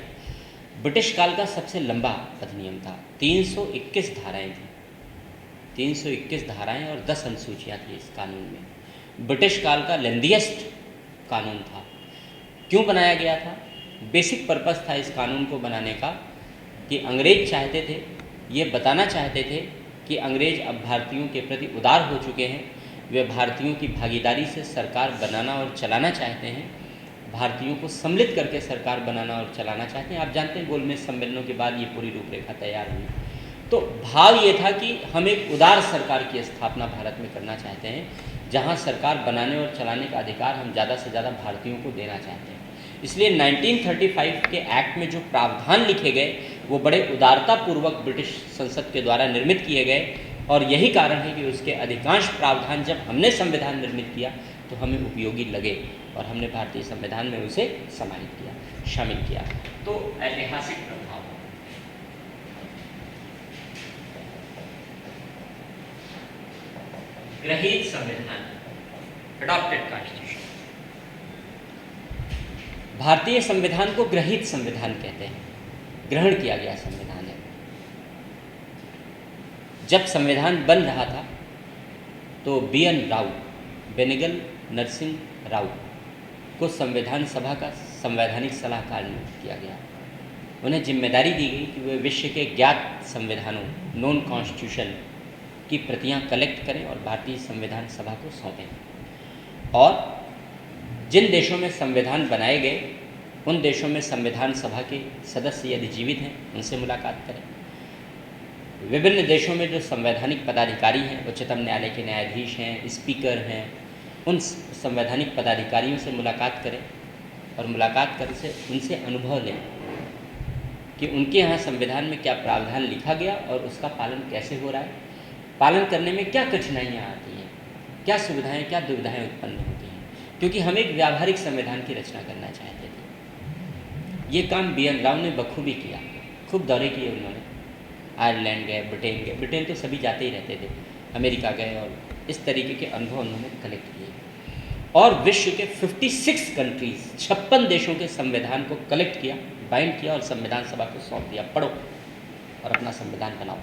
ब्रिटिश काल का सबसे लंबा अधिनियम था। 321 धाराएं थी, 321 धाराएं और 10 अनुसूचियाँ थी इस कानून में। ब्रिटिश काल का लेंदीएस्ट कानून था। क्यों बनाया गया था? बेसिक पर्पस था इस कानून को बनाने का कि अंग्रेज चाहते थे, ये बताना चाहते थे कि अंग्रेज अब भारतीयों के प्रति उदार हो चुके हैं, वे भारतीयों की भागीदारी से सरकार बनाना और चलाना चाहते हैं, भारतीयों को सम्मिलित करके सरकार बनाना और चलाना चाहते हैं। आप जानते हैं गोलमेज सम्मेलनों के बाद ये पूरी रूपरेखा तैयार हुई। तो भाव ये था कि हम एक उदार सरकार की स्थापना भारत में करना चाहते हैं, जहां सरकार बनाने और चलाने का अधिकार हम ज़्यादा से ज़्यादा भारतीयों को देना चाहते हैं। इसलिए 1935 के एक्ट में जो प्रावधान लिखे गए वो बड़े उदारतापूर्वक ब्रिटिश संसद के द्वारा निर्मित किए गए और यही कारण है कि उसके अधिकांश प्रावधान जब हमने संविधान निर्मित किया तो हमें उपयोगी लगे और हमने भारतीय संविधान में उसे समाहित किया, शामिल किया। तो ऐतिहासिक प्रभाव, ग्रहीत संविधान, अडॉप्टेड कॉन्स्टिट्यूशन। भारतीय संविधान को ग्रहीत संविधान कहते हैं, ग्रहण किया गया संविधान है। जब संविधान बन रहा था तो BN राव, बेनेगल नरसिंह राव को संविधान सभा का संवैधानिक सलाहकार नियुक्त किया गया। उन्हें जिम्मेदारी दी गई कि वे विश्व के ज्ञात संविधानों, नॉन कॉन्स्टिट्यूशन की प्रतियां कलेक्ट करें और भारतीय संविधान सभा को सौंपें। और जिन देशों में संविधान बनाए गए उन देशों में संविधान सभा के सदस्य यदि जीवित हैं उनसे मुलाकात करें विभिन्न देशों में जो संवैधानिक पदाधिकारी हैं, उच्चतम न्यायालय के न्यायाधीश हैं, स्पीकर हैं, उन संवैधानिक पदाधिकारियों से मुलाकात करें और मुलाकात कर से उनसे अनुभव लें कि उनके यहाँ संविधान में क्या प्रावधान लिखा गया और उसका पालन कैसे हो रहा है, पालन करने में क्या कठिनाइयाँ आती हैं, क्या सुविधाएं, क्या दुविधाएं उत्पन्न होती हैं। क्योंकि हम एक व्यावहारिक संविधान की रचना करना चाहते थे। ये काम BN राव ने बखूबी किया, खूब दौरे किए उन्होंने। आयरलैंड गए, ब्रिटेन गए, ब्रिटेन तो सभी जाते ही रहते थे, अमेरिका गए और इस तरीके के अनुभव उन्होंने कलेक्ट किए और विश्व के 56 कंट्रीज़, 56 देशों के संविधान को कलेक्ट किया, बाइंड किया और संविधान सभा को सौंप दिया, पढ़ो और अपना संविधान बनाओ।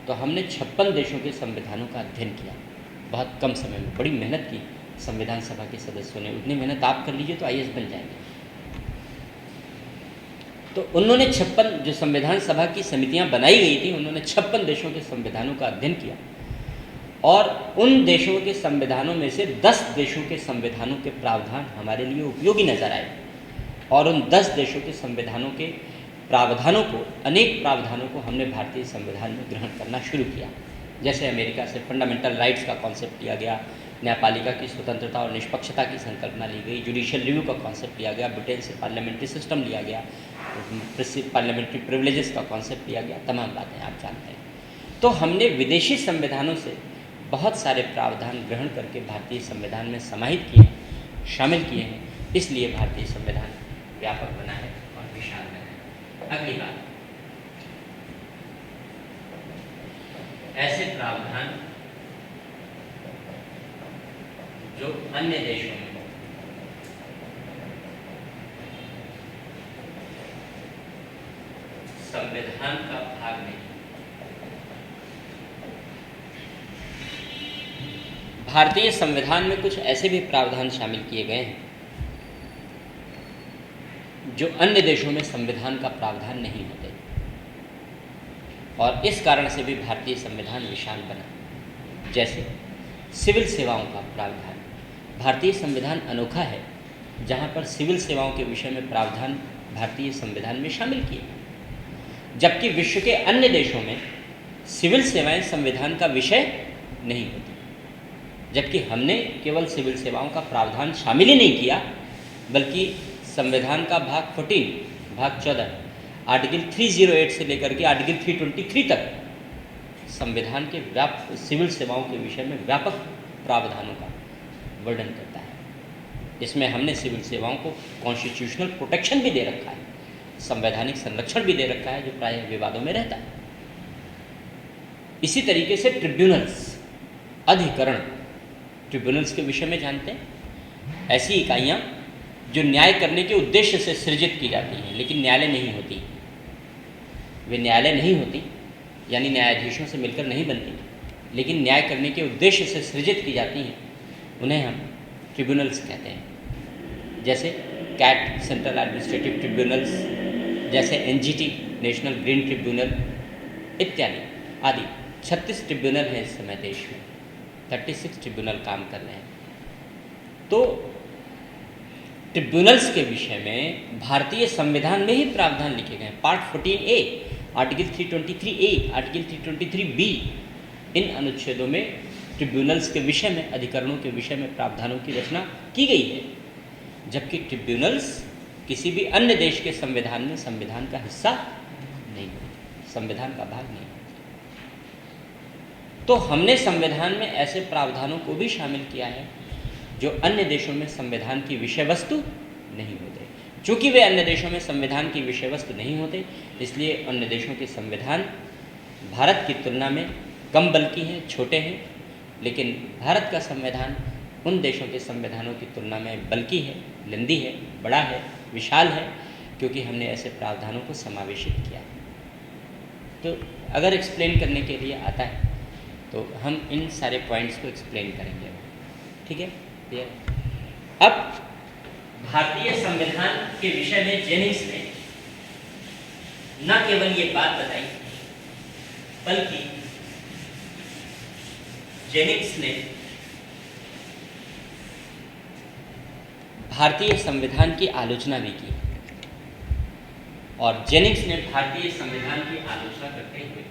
तो हमने 56 देशों के संविधानों का अध्ययन किया बहुत कम समय में, बड़ी मेहनत की संविधान सभा के सदस्यों ने। उतनी मेहनत आप कर लीजिए तो IAS बन जाएंगे। तो उन्होंने 56 जो संविधान सभा की समितियां बनाई गई थी, उन्होंने 56 देशों के संविधानों का अध्ययन किया और उन देशों के संविधानों में से 10 देशों के संविधानों के प्रावधान हमारे लिए उपयोगी नजर आए और उन 10 देशों के संविधानों के प्रावधानों को, अनेक प्रावधानों को हमने भारतीय संविधान में ग्रहण करना शुरू किया। जैसे अमेरिका से फंडामेंटल राइट्स का कॉन्सेप्ट लिया गया, न्यायपालिका की स्वतंत्रता और निष्पक्षता की संकल्पना ली गई, जुडिशियल रिव्यू का कॉन्सेप्ट लिया गया, ब्रिटेन से पार्लियामेंट्री सिस्टम लिया गया, पार्लियामेंट्री प्रिविलेजेस का कॉन्सेप्ट लिया गया, तमाम बातें आप जानते हैं। तो हमने विदेशी संविधानों से बहुत सारे प्रावधान ग्रहण करके भारतीय संविधान में समाहित किए हैं, शामिल किए हैं। इसलिए भारतीय संविधान व्यापक बना है और विशाल बना है। अगली बात, ऐसे प्रावधान जो अन्य देशों में संविधान का भाग नहीं। भारतीय संविधान में कुछ ऐसे भी प्रावधान शामिल किए गए हैं जो अन्य देशों में संविधान का प्रावधान नहीं होते और इस कारण से भी भारतीय संविधान विशाल बना। जैसे सिविल सेवाओं का प्रावधान, भारतीय संविधान अनोखा है जहां पर सिविल सेवाओं के विषय में प्रावधान भारतीय संविधान में शामिल किए, जबकि विश्व के अन्य देशों में सिविल सेवाएं संविधान का विषय नहीं होती। जबकि हमने केवल सिविल सेवाओं का प्रावधान शामिल ही नहीं किया, बल्कि संविधान का भाग 14, भाग 14, आर्टिकल 308 से लेकर के आर्टिकल 323 तक संविधान के सिविल सेवाओं के विषय में व्यापक प्रावधानों का वर्णन करता है। इसमें हमने सिविल सेवाओं को कॉन्स्टिट्यूशनल प्रोटेक्शन भी दे रखा है, संवैधानिक संरक्षण भी दे रखा है, जो प्रायः विवादों में रहता है। इसी तरीके से ट्रिब्यूनल्स, अधिकरण, ट्रिब्यूनल्स के विषय में जानते हैं, ऐसी इकाइयाँ जो न्याय करने के उद्देश्य से सृजित की जाती हैं लेकिन न्यायालय नहीं होती। वे न्यायालय नहीं होती यानी न्यायाधीशों से मिलकर नहीं बनती, लेकिन न्याय करने के उद्देश्य से सृजित की जाती हैं, उन्हें हम ट्रिब्यूनल्स कहते हैं। जैसे कैट, सेंट्रल एडमिनिस्ट्रेटिव ट्रिब्यूनल्स, जैसे NGT, नेशनल ग्रीन ट्रिब्यूनल इत्यादि आदि 36 ट्रिब्यूनल हैं इस समय देश में, 36 ट्रिब्यूनल काम कर रहे हैं। तो ट्रिब्यूनल्स के विषय में भारतीय संविधान में ही प्रावधान लिखे गए हैं। Part 14A, article 323A, article 323B, इन अनुच्छेदों में ट्रिब्यूनल्स के विषय में, अधिकरणों के विषय में प्रावधानों की रचना की गई है, जबकि ट्रिब्यूनल्स किसी भी अन्य देश के संविधान में संविधान का हिस्सा नहीं होते, संविधान का भाग नहीं होते। तो हमने संविधान में ऐसे प्रावधानों को भी शामिल किया है जो अन्य देशों में संविधान की विषय वस्तु नहीं होते। चूँकि वे अन्य देशों में संविधान की विषय वस्तु नहीं होते, इसलिए अन्य देशों के संविधान भारत की तुलना में कम बल्कि हैं, छोटे हैं, लेकिन भारत का संविधान उन देशों के संविधानों की तुलना में बल्कि है, लंदी है, बड़ा है, विशाल है, क्योंकि हमने ऐसे प्रावधानों को समावेशित किया है। तो अगर एक्सप्लेन करने के लिए आता है तो हम इन सारे पॉइंट्स को एक्सप्लेन करेंगे, ठीक है? अब भारतीय संविधान के विषय में जेनिंग्स ने न केवल ये बात बताई, बल्कि जेनिंग्स ने भारतीय संविधान की आलोचना भी की। और जेनिंग्स ने भारतीय संविधान की आलोचना करते हुए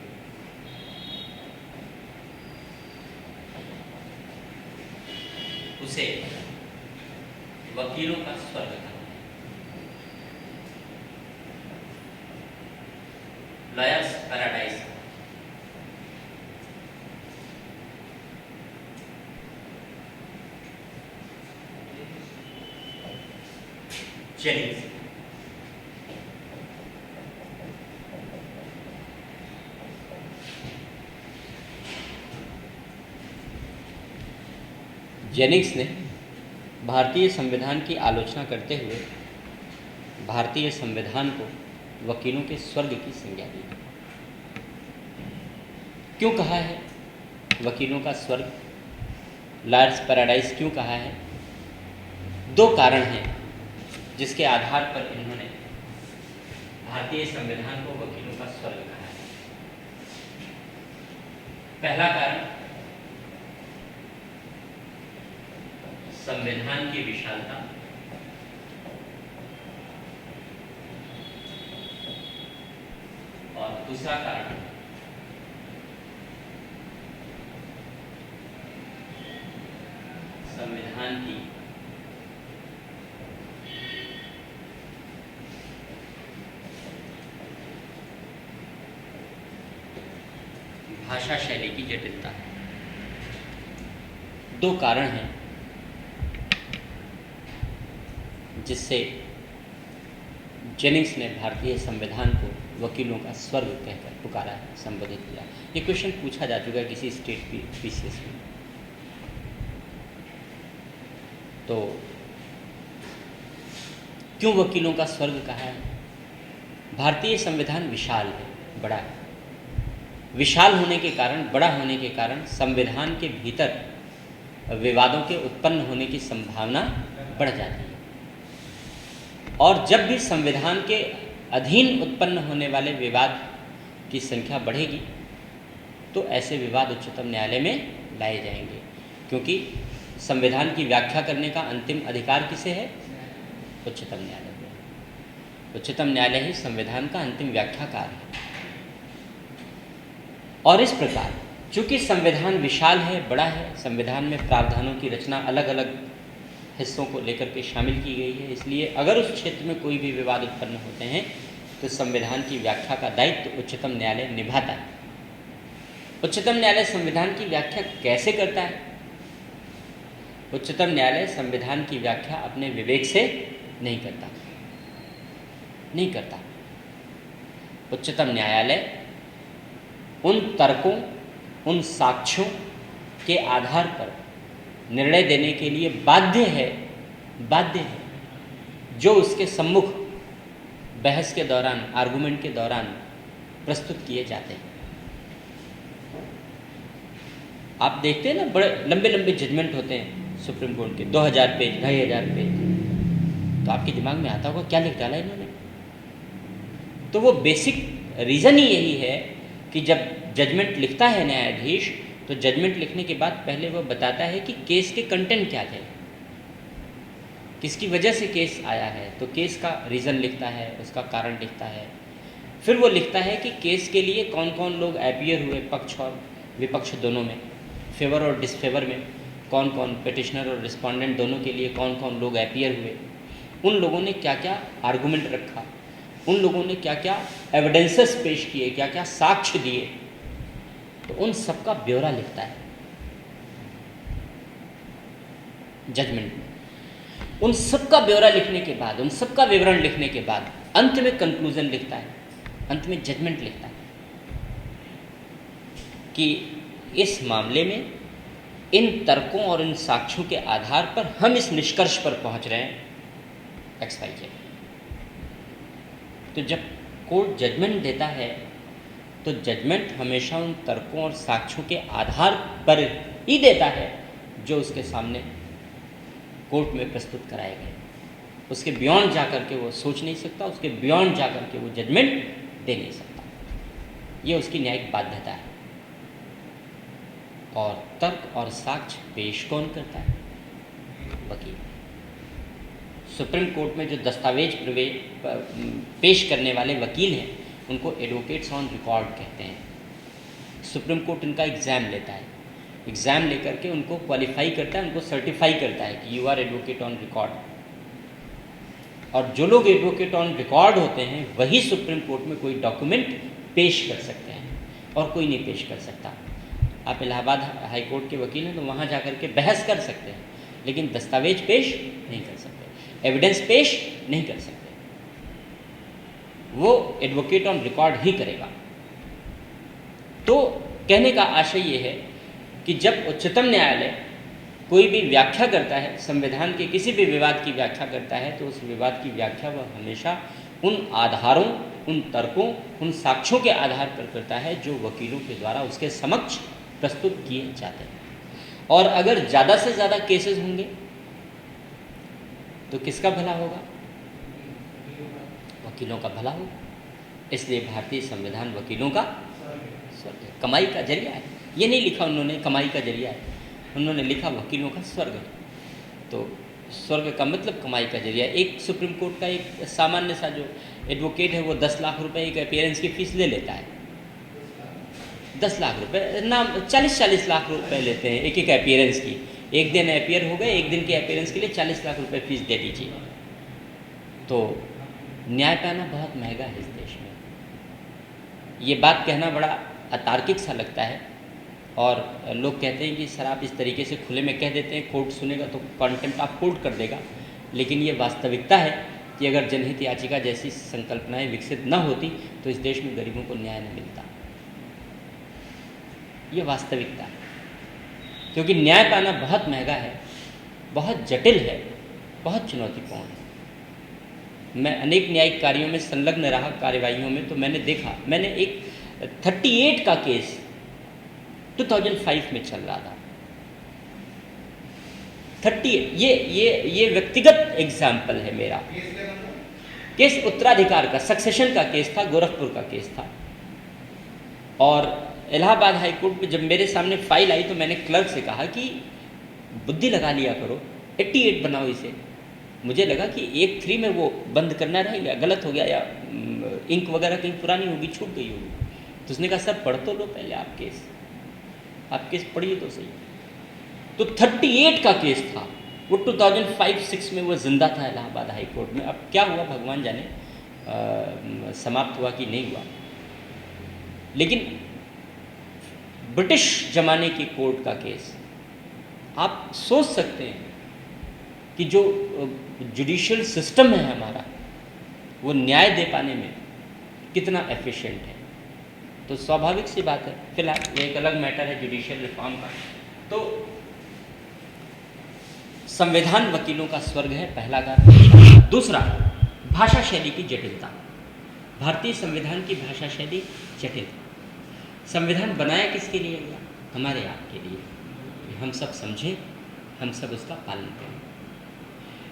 उसे वकीलों का स्वर्ग कहा है। Lawyers paradise. जेनिंग्स। जेनिंग्स ने भारतीय संविधान की आलोचना करते हुए भारतीय संविधान को वकीलों के स्वर्ग की संज्ञा दी। क्यों कहा है वकीलों का स्वर्ग, लॉयर्स पैराडाइज क्यों कहा है? दो कारण हैं जिसके आधार पर इन्होंने भारतीय संविधान को वकीलों का स्वर्ग कहा है। पहला कारण संविधान की विशालता, और दूसरा कारण संविधान की भाषा शैली की जटिलता है। दो कारण हैं जिससे जेनिंग्स ने भारतीय संविधान को वकीलों का स्वर्ग कहकर पुकारा है, संबोधित किया। ये क्वेश्चन पूछा जा चुका है किसी स्टेट पीसीएस में। तो क्यों वकीलों का स्वर्ग कहा है? भारतीय संविधान विशाल है, बड़ा है। विशाल होने के कारण, बड़ा होने के कारण संविधान के भीतर विवादों के उत्पन्न होने की संभावना बढ़ जाती है। और जब भी संविधान के अधीन उत्पन्न होने वाले विवाद की संख्या बढ़ेगी तो ऐसे विवाद उच्चतम न्यायालय में लाए जाएंगे, क्योंकि संविधान की व्याख्या करने का अंतिम अधिकार किसे है? उच्चतम न्यायालय को। उच्चतम न्यायालय ही संविधान का अंतिम व्याख्याकार है। और इस प्रकार चूंकि संविधान विशाल है, बड़ा है, संविधान में प्रावधानों की रचना अलग अलग हिस्सों को लेकर के शामिल की गई है, इसलिए अगर उस क्षेत्र में कोई भी विवाद उत्पन्न होते हैं तो संविधान की व्याख्या का दायित्व उच्चतम न्यायालय निभाता है। उच्चतम न्यायालय संविधान की व्याख्या कैसे करता है? उच्चतम न्यायालय संविधान की व्याख्या अपने विवेक से नहीं करता। उच्चतम न्यायालय उन तर्कों, उन साक्ष्यों के आधार पर निर्णय देने के लिए बाध्य है जो उसके सम्मुख बहस के दौरान, आर्गुमेंट के दौरान प्रस्तुत किए जाते हैं। आप देखते हैं ना, बड़े लंबे लंबे जजमेंट होते हैं सुप्रीम कोर्ट के, 2000 पेज, 2500 पेज। तो आपके दिमाग में आता होगा क्या लिख डाला इन्होंने। तो वो बेसिक रीज़न ही यही है कि जब जजमेंट लिखता है न्यायाधीश, तो जजमेंट लिखने के बाद पहले वो बताता है कि केस के कंटेंट क्या थे, किसकी वजह से केस आया है। तो केस का रीज़न लिखता है, उसका कारण लिखता है। फिर वो लिखता है कि केस के लिए कौन कौन लोग अपीयर हुए, पक्ष और विपक्ष दोनों में, फेवर और डिसफेवर में कौन कौन, पिटिशनर और रिस्पोंडेंट दोनों के लिए कौन कौन लोग अपीयर हुए, उन लोगों ने क्या क्या आर्गूमेंट रखा, उन लोगों ने क्या क्या एविडेंसेस पेश किए, क्या क्या साक्ष्य दिए, तो उन सब का ब्यौरा लिखता है जजमेंट में। उन सब का ब्यौरा लिखने के बाद, उन सब का विवरण लिखने के बाद अंत में कंक्लूजन लिखता है, अंत में जजमेंट लिखता है कि इस मामले में इन तर्कों और इन साक्ष्यों के आधार पर हम इस निष्कर्ष पर पहुंच रहे हैं XYZ। तो जब कोर्ट जजमेंट देता है तो जजमेंट हमेशा उन तर्कों और साक्ष्यों के आधार पर ही देता है जो उसके सामने कोर्ट में प्रस्तुत कराए गए। उसके बियॉन्ड जाकर के वो सोच नहीं सकता, उसके बियॉन्ड जाकर के वो जजमेंट दे नहीं सकता। ये उसकी न्यायिक बाध्यता है। और तर्क और साक्ष्य पेश कौन करता है? वकील। सुप्रीम कोर्ट में जो दस्तावेज पेश करने वाले वकील हैं उनको एडवोकेट्स ऑन रिकॉर्ड कहते हैं। सुप्रीम कोर्ट इनका एग्ज़ाम लेता है। एग्ज़ाम लेकर के उनको क्वालिफाई करता है, उनको सर्टिफाई करता है कि you are advocate on record. और जो लोग एडवोकेट ऑन रिकॉर्ड होते हैं वही सुप्रीम कोर्ट में कोई डॉक्यूमेंट पेश कर सकते हैं और कोई नहीं पेश कर सकता। आप इलाहाबाद हाई कोर्ट के वकील हैं तो वहाँ जा कर के बहस कर सकते हैं, लेकिन दस्तावेज पेश नहीं कर सकते, एविडेंस पेश नहीं कर सकते। वो एडवोकेट ऑन रिकॉर्ड ही करेगा। तो कहने का आशय ये है कि जब उच्चतम न्यायालय कोई भी व्याख्या करता है, संविधान के किसी भी विवाद की व्याख्या करता है, तो उस विवाद की व्याख्या वह हमेशा उन आधारों, उन तर्कों, उन साक्ष्यों के आधार पर करता है जो वकीलों के द्वारा उसके समक्ष प्रस्तुत किए जाते हैं। और अगर ज़्यादा से ज़्यादा केसेस होंगे तो किसका भला होगा? वकीलों का भला होगा। इसलिए भारतीय संविधान वकीलों का स्वर्ग है, कमाई का जरिया है। ये नहीं लिखा उन्होंने कमाई का जरिया है, उन्होंने लिखा वकीलों का स्वर्ग है। तो स्वर्ग का मतलब कमाई का जरिया। एक सुप्रीम कोर्ट का एक सामान्य सा जो एडवोकेट है वो 10 लाख रुपए एक अपीयरेंस की फीस ले लेता है। 10 लाख रुपए ना 40-40 लाख रुपए लेते हैं एक एक अपीयरेंस की। एक दिन अपीयर हो गए, एक दिन के अपीयरेंस के लिए 40 लाख रुपए फीस दे दीजिए। तो न्याय पाना बहुत महंगा है इस देश में। ये बात कहना बड़ा अतार्किक सा लगता है और लोग कहते हैं कि सर आप इस तरीके से खुले में कह देते हैं, कोर्ट सुनेगा तो कॉन्टेम्प्ट ऑफ कोर्ट कर देगा। लेकिन ये वास्तविकता है कि अगर जनहित याचिका जैसी संकल्पनाएं विकसित न होती तो इस देश में गरीबों को न्याय न मिलता। ये वास्तविकता है, क्योंकि न्याय पाना बहुत महंगा है, बहुत जटिल है, बहुत चुनौतीपूर्ण है। मैं अनेक न्यायिक कार्यों में संलग्न रहा, कार्यवाहियों में, तो मैंने देखा, मैंने एक 38 का केस 2005 में चल रहा था। 38 ये व्यक्तिगत एग्जाम्पल है मेरा। केस उत्तराधिकार का, सक्सेशन का केस था, गोरखपुर का केस था। और इलाहाबाद हाई कोर्ट में जब मेरे सामने फाइल आई तो मैंने क्लर्क से कहा कि बुद्धि लगा लिया करो, 88 बनाओ इसे। मुझे लगा कि 1-3 में वो बंद करना रह गया, गलत हो गया, या इंक वगैरह कहीं पुरानी होगी, छूट गई होगी। तो उसने कहा सर पढ़ तो लो पहले आप केस पढ़िए तो सही। तो 38 का केस था वो, 2005-6 में वो जिंदा था इलाहाबाद हाई कोर्ट में। अब क्या हुआ भगवान जाने, समाप्त हुआ कि नहीं हुआ। लेकिन ब्रिटिश जमाने की कोर्ट का केस, आप सोच सकते हैं कि जो जुडिशियल सिस्टम है हमारा, वो न्याय दे पाने में कितना एफिशिएंट है। तो स्वाभाविक सी बात है, फिलहाल ये एक अलग मैटर है जुडिशियल रिफॉर्म का। तो संविधान वकीलों का स्वर्ग है, पहला कारण। दूसरा, भाषा शैली की जटिलता। भारतीय संविधान की भाषा शैली जटिल। संविधान बनाया किसके लिए गया? हमारे आपके लिए, हम सब समझें, हम सब उसका पालन करें।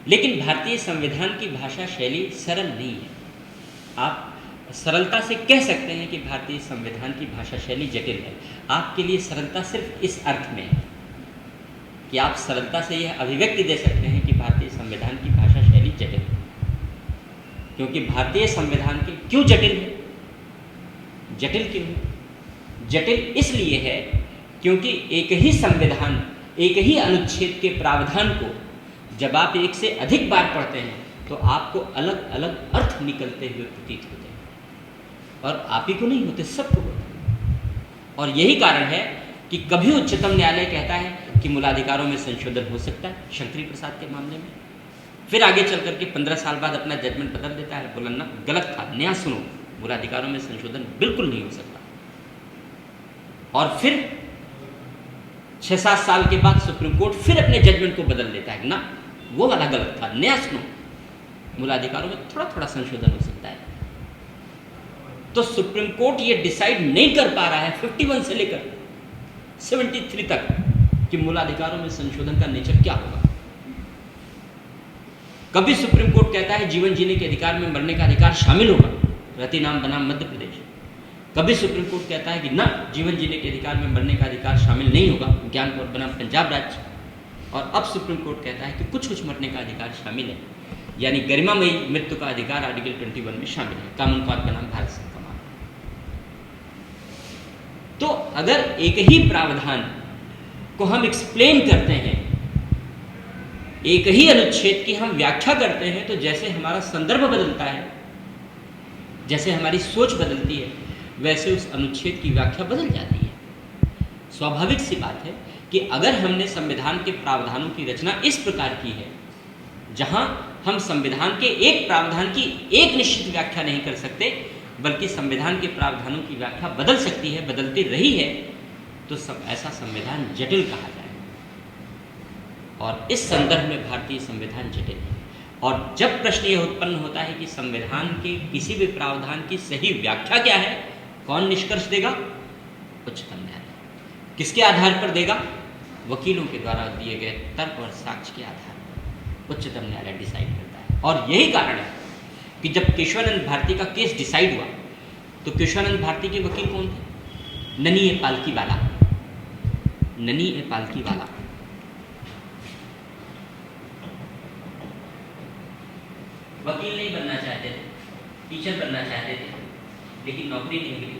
लेकिन भारतीय संविधान की भाषा शैली सरल नहीं है। आप सरलता से कह सकते हैं कि भारतीय संविधान की भाषा शैली जटिल है। आपके लिए सरलता सिर्फ इस अर्थ में है कि आप सरलता से यह अभिव्यक्ति दे सकते हैं कि भारतीय संविधान की भाषा शैली जटिल है। क्योंकि भारतीय संविधान के क्यों जटिल है? जटिल क्यों है? जटिल इसलिए है क्योंकि एक ही संविधान, एक ही अनुच्छेद के प्रावधान को जब आप एक से अधिक बार पढ़ते हैं तो आपको अलग अलग अर्थ निकलते हुए प्रतीत होते हैं। और आप ही को नहीं होते, सबको होते हैं। और यही कारण है कि कभी उच्चतम न्यायालय कहता है कि मूलाधिकारों में संशोधन हो सकता है, शंकरी प्रसाद के मामले में। फिर आगे चल करके 15 साल बाद अपना जजमेंट बदल देता है, बोला ना गलत था, नया सुनो, मूलाधिकारों में संशोधन बिल्कुल नहीं हो सकता। और फिर 6-7 साल के बाद सुप्रीम कोर्ट फिर अपने जजमेंट को बदल देता है, ना वो वाला गलत था, नया सुनो, मूलाधिकारों में थोड़ा थोड़ा संशोधन हो सकता है। तो सुप्रीम कोर्ट ये डिसाइड नहीं कर पा रहा है 51 से लेकर 73 तक कि मूलाधिकारों में संशोधन का नेचर क्या होगा। कभी सुप्रीम कोर्ट कहता है जीवन जीने के अधिकार में मरने का अधिकार शामिल होगा, रति नाम बनाम मध्य प्रदेश। कभी सुप्रीम कोर्ट कहता है कि ना, जीवन जीने के अधिकार में मरने का अधिकार शामिल नहीं होगा, ज्ञानपुर बनाम पंजाब राज्य। और अब सुप्रीम कोर्ट कहता है कि कुछ कुछ मरने का अधिकार शामिल है, यानी गरिमामयी मृत्यु का अधिकार आर्टिकल 21 में शामिल है, कानून का बनाम भारत संघ का मानना। तो अगर एक ही प्रावधान को हम एक्सप्लेन करते हैं, एक ही अनुच्छेद की हम व्याख्या करते हैं, तो जैसे हमारा संदर्भ बदलता है, जैसे हमारी सोच बदलती है, वैसे उस अनुच्छेद की व्याख्या बदल जाती है। स्वाभाविक सी बात है कि अगर हमने संविधान के प्रावधानों की रचना इस प्रकार की है, जहां हम संविधान के एक प्रावधान की एक निश्चित व्याख्या नहीं कर सकते, बल्कि संविधान के प्रावधानों की व्याख्या बदल सकती है, बदलती रही है, तो ऐसा संविधान जटिल कहा जाए। और इस संदर्भ में भारतीय संविधान जटिल है। और जब प्रश्न यह उत्पन्न होता है कि संविधान के किसी भी प्रावधान की सही व्याख्या क्या है, कौन निष्कर्ष देगा? उच्चतम न्यायालय। किसके आधार पर देगा? वकीलों के द्वारा दिए गए तर्क और साक्ष्य के आधार पर उच्चतम न्यायालय डिसाइड करता है। और यही कारण है कि जब केशवानंद भारती का केस डिसाइड हुआ, तो केशवानंद भारती के वकील कौन थे? ननी ए पालकीवाला। ननी ए पालकीवाला वकील नहीं बनना चाहते थे, टीचर बनना चाहते थे, लेकिन नौकरी नहीं मिली,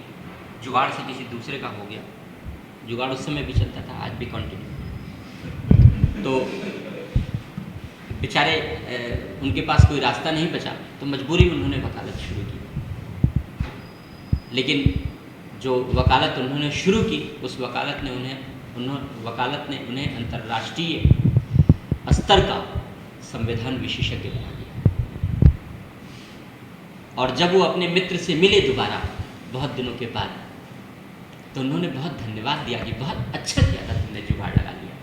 जुगाड़ से किसी दूसरे का हो गया। जुगाड़ उस समय भी चलता था, आज भी कंटिन्यू। तो बेचारे उनके पास कोई रास्ता नहीं बचा, तो मजबूरी में उन्होंने वकालत शुरू की। लेकिन जो वकालत उन्होंने शुरू की, उस वकालत ने उन्हें अंतर्राष्ट्रीय स्तर का संविधान विशेषज्ञ बना दिया। और जब वो अपने मित्र से मिले दोबारा बहुत दिनों के बाद, तो उन्होंने बहुत धन्यवाद दिया कि बहुत अच्छा किया था तुमने जुगाड़ लगा लिया,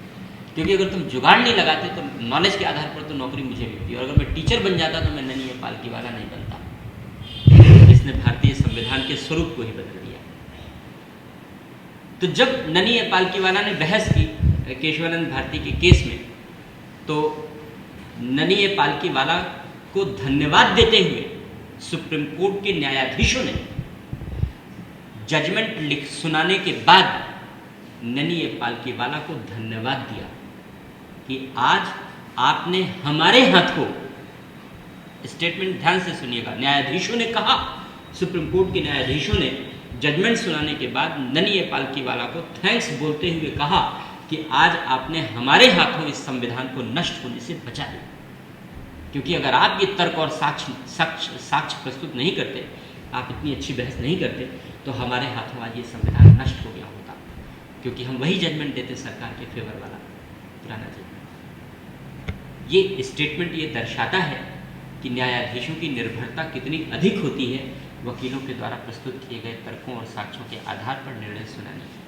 क्योंकि अगर तुम जुगाड़ नहीं लगाते तो नॉलेज के आधार पर तो नौकरी मुझे मिलती, और अगर मैं टीचर बन जाता तो मैं ननी ए पालकीवाला नहीं बनता। इसने भारतीय संविधान के स्वरूप को ही बदल दिया। तो जब ननी ए पालकीवाला ने बहस की केशवानंद भारती के केस में, तो ननी ए पालकीवाला को धन्यवाद देते हुए सुप्रीम कोर्ट के न्यायाधीशों ने जजमेंट सुनाने के बाद ननी ए पालकीवाला को धन्यवाद दिया कि आज आपने हमारे हाथ को, स्टेटमेंट ध्यान से सुनिएगा, न्यायाधीशों ने कहा, सुप्रीम कोर्ट के न्यायाधीशों ने जजमेंट सुनाने के बाद ननी ए पालकीवाला को थैंक्स बोलते हुए कहा कि आज आपने हमारे हाथों इस संविधान को नष्ट होने से बचा दिया। क्योंकि अगर आप ये तर्क और साक्ष्य प्रस्तुत नहीं करते, आप इतनी अच्छी बहस नहीं करते, तो हमारे हाथों आज ये संविधान नष्ट हो गया होता, क्योंकि हम वही जजमेंट देते सरकार के फेवर वाला पुराना जजमेंट। ये स्टेटमेंट ये दर्शाता है कि न्यायाधीशों की निर्भरता कितनी अधिक होती है वकीलों के द्वारा प्रस्तुत किए गए तर्कों और साक्ष्यों के आधार पर निर्णय सुनाने की।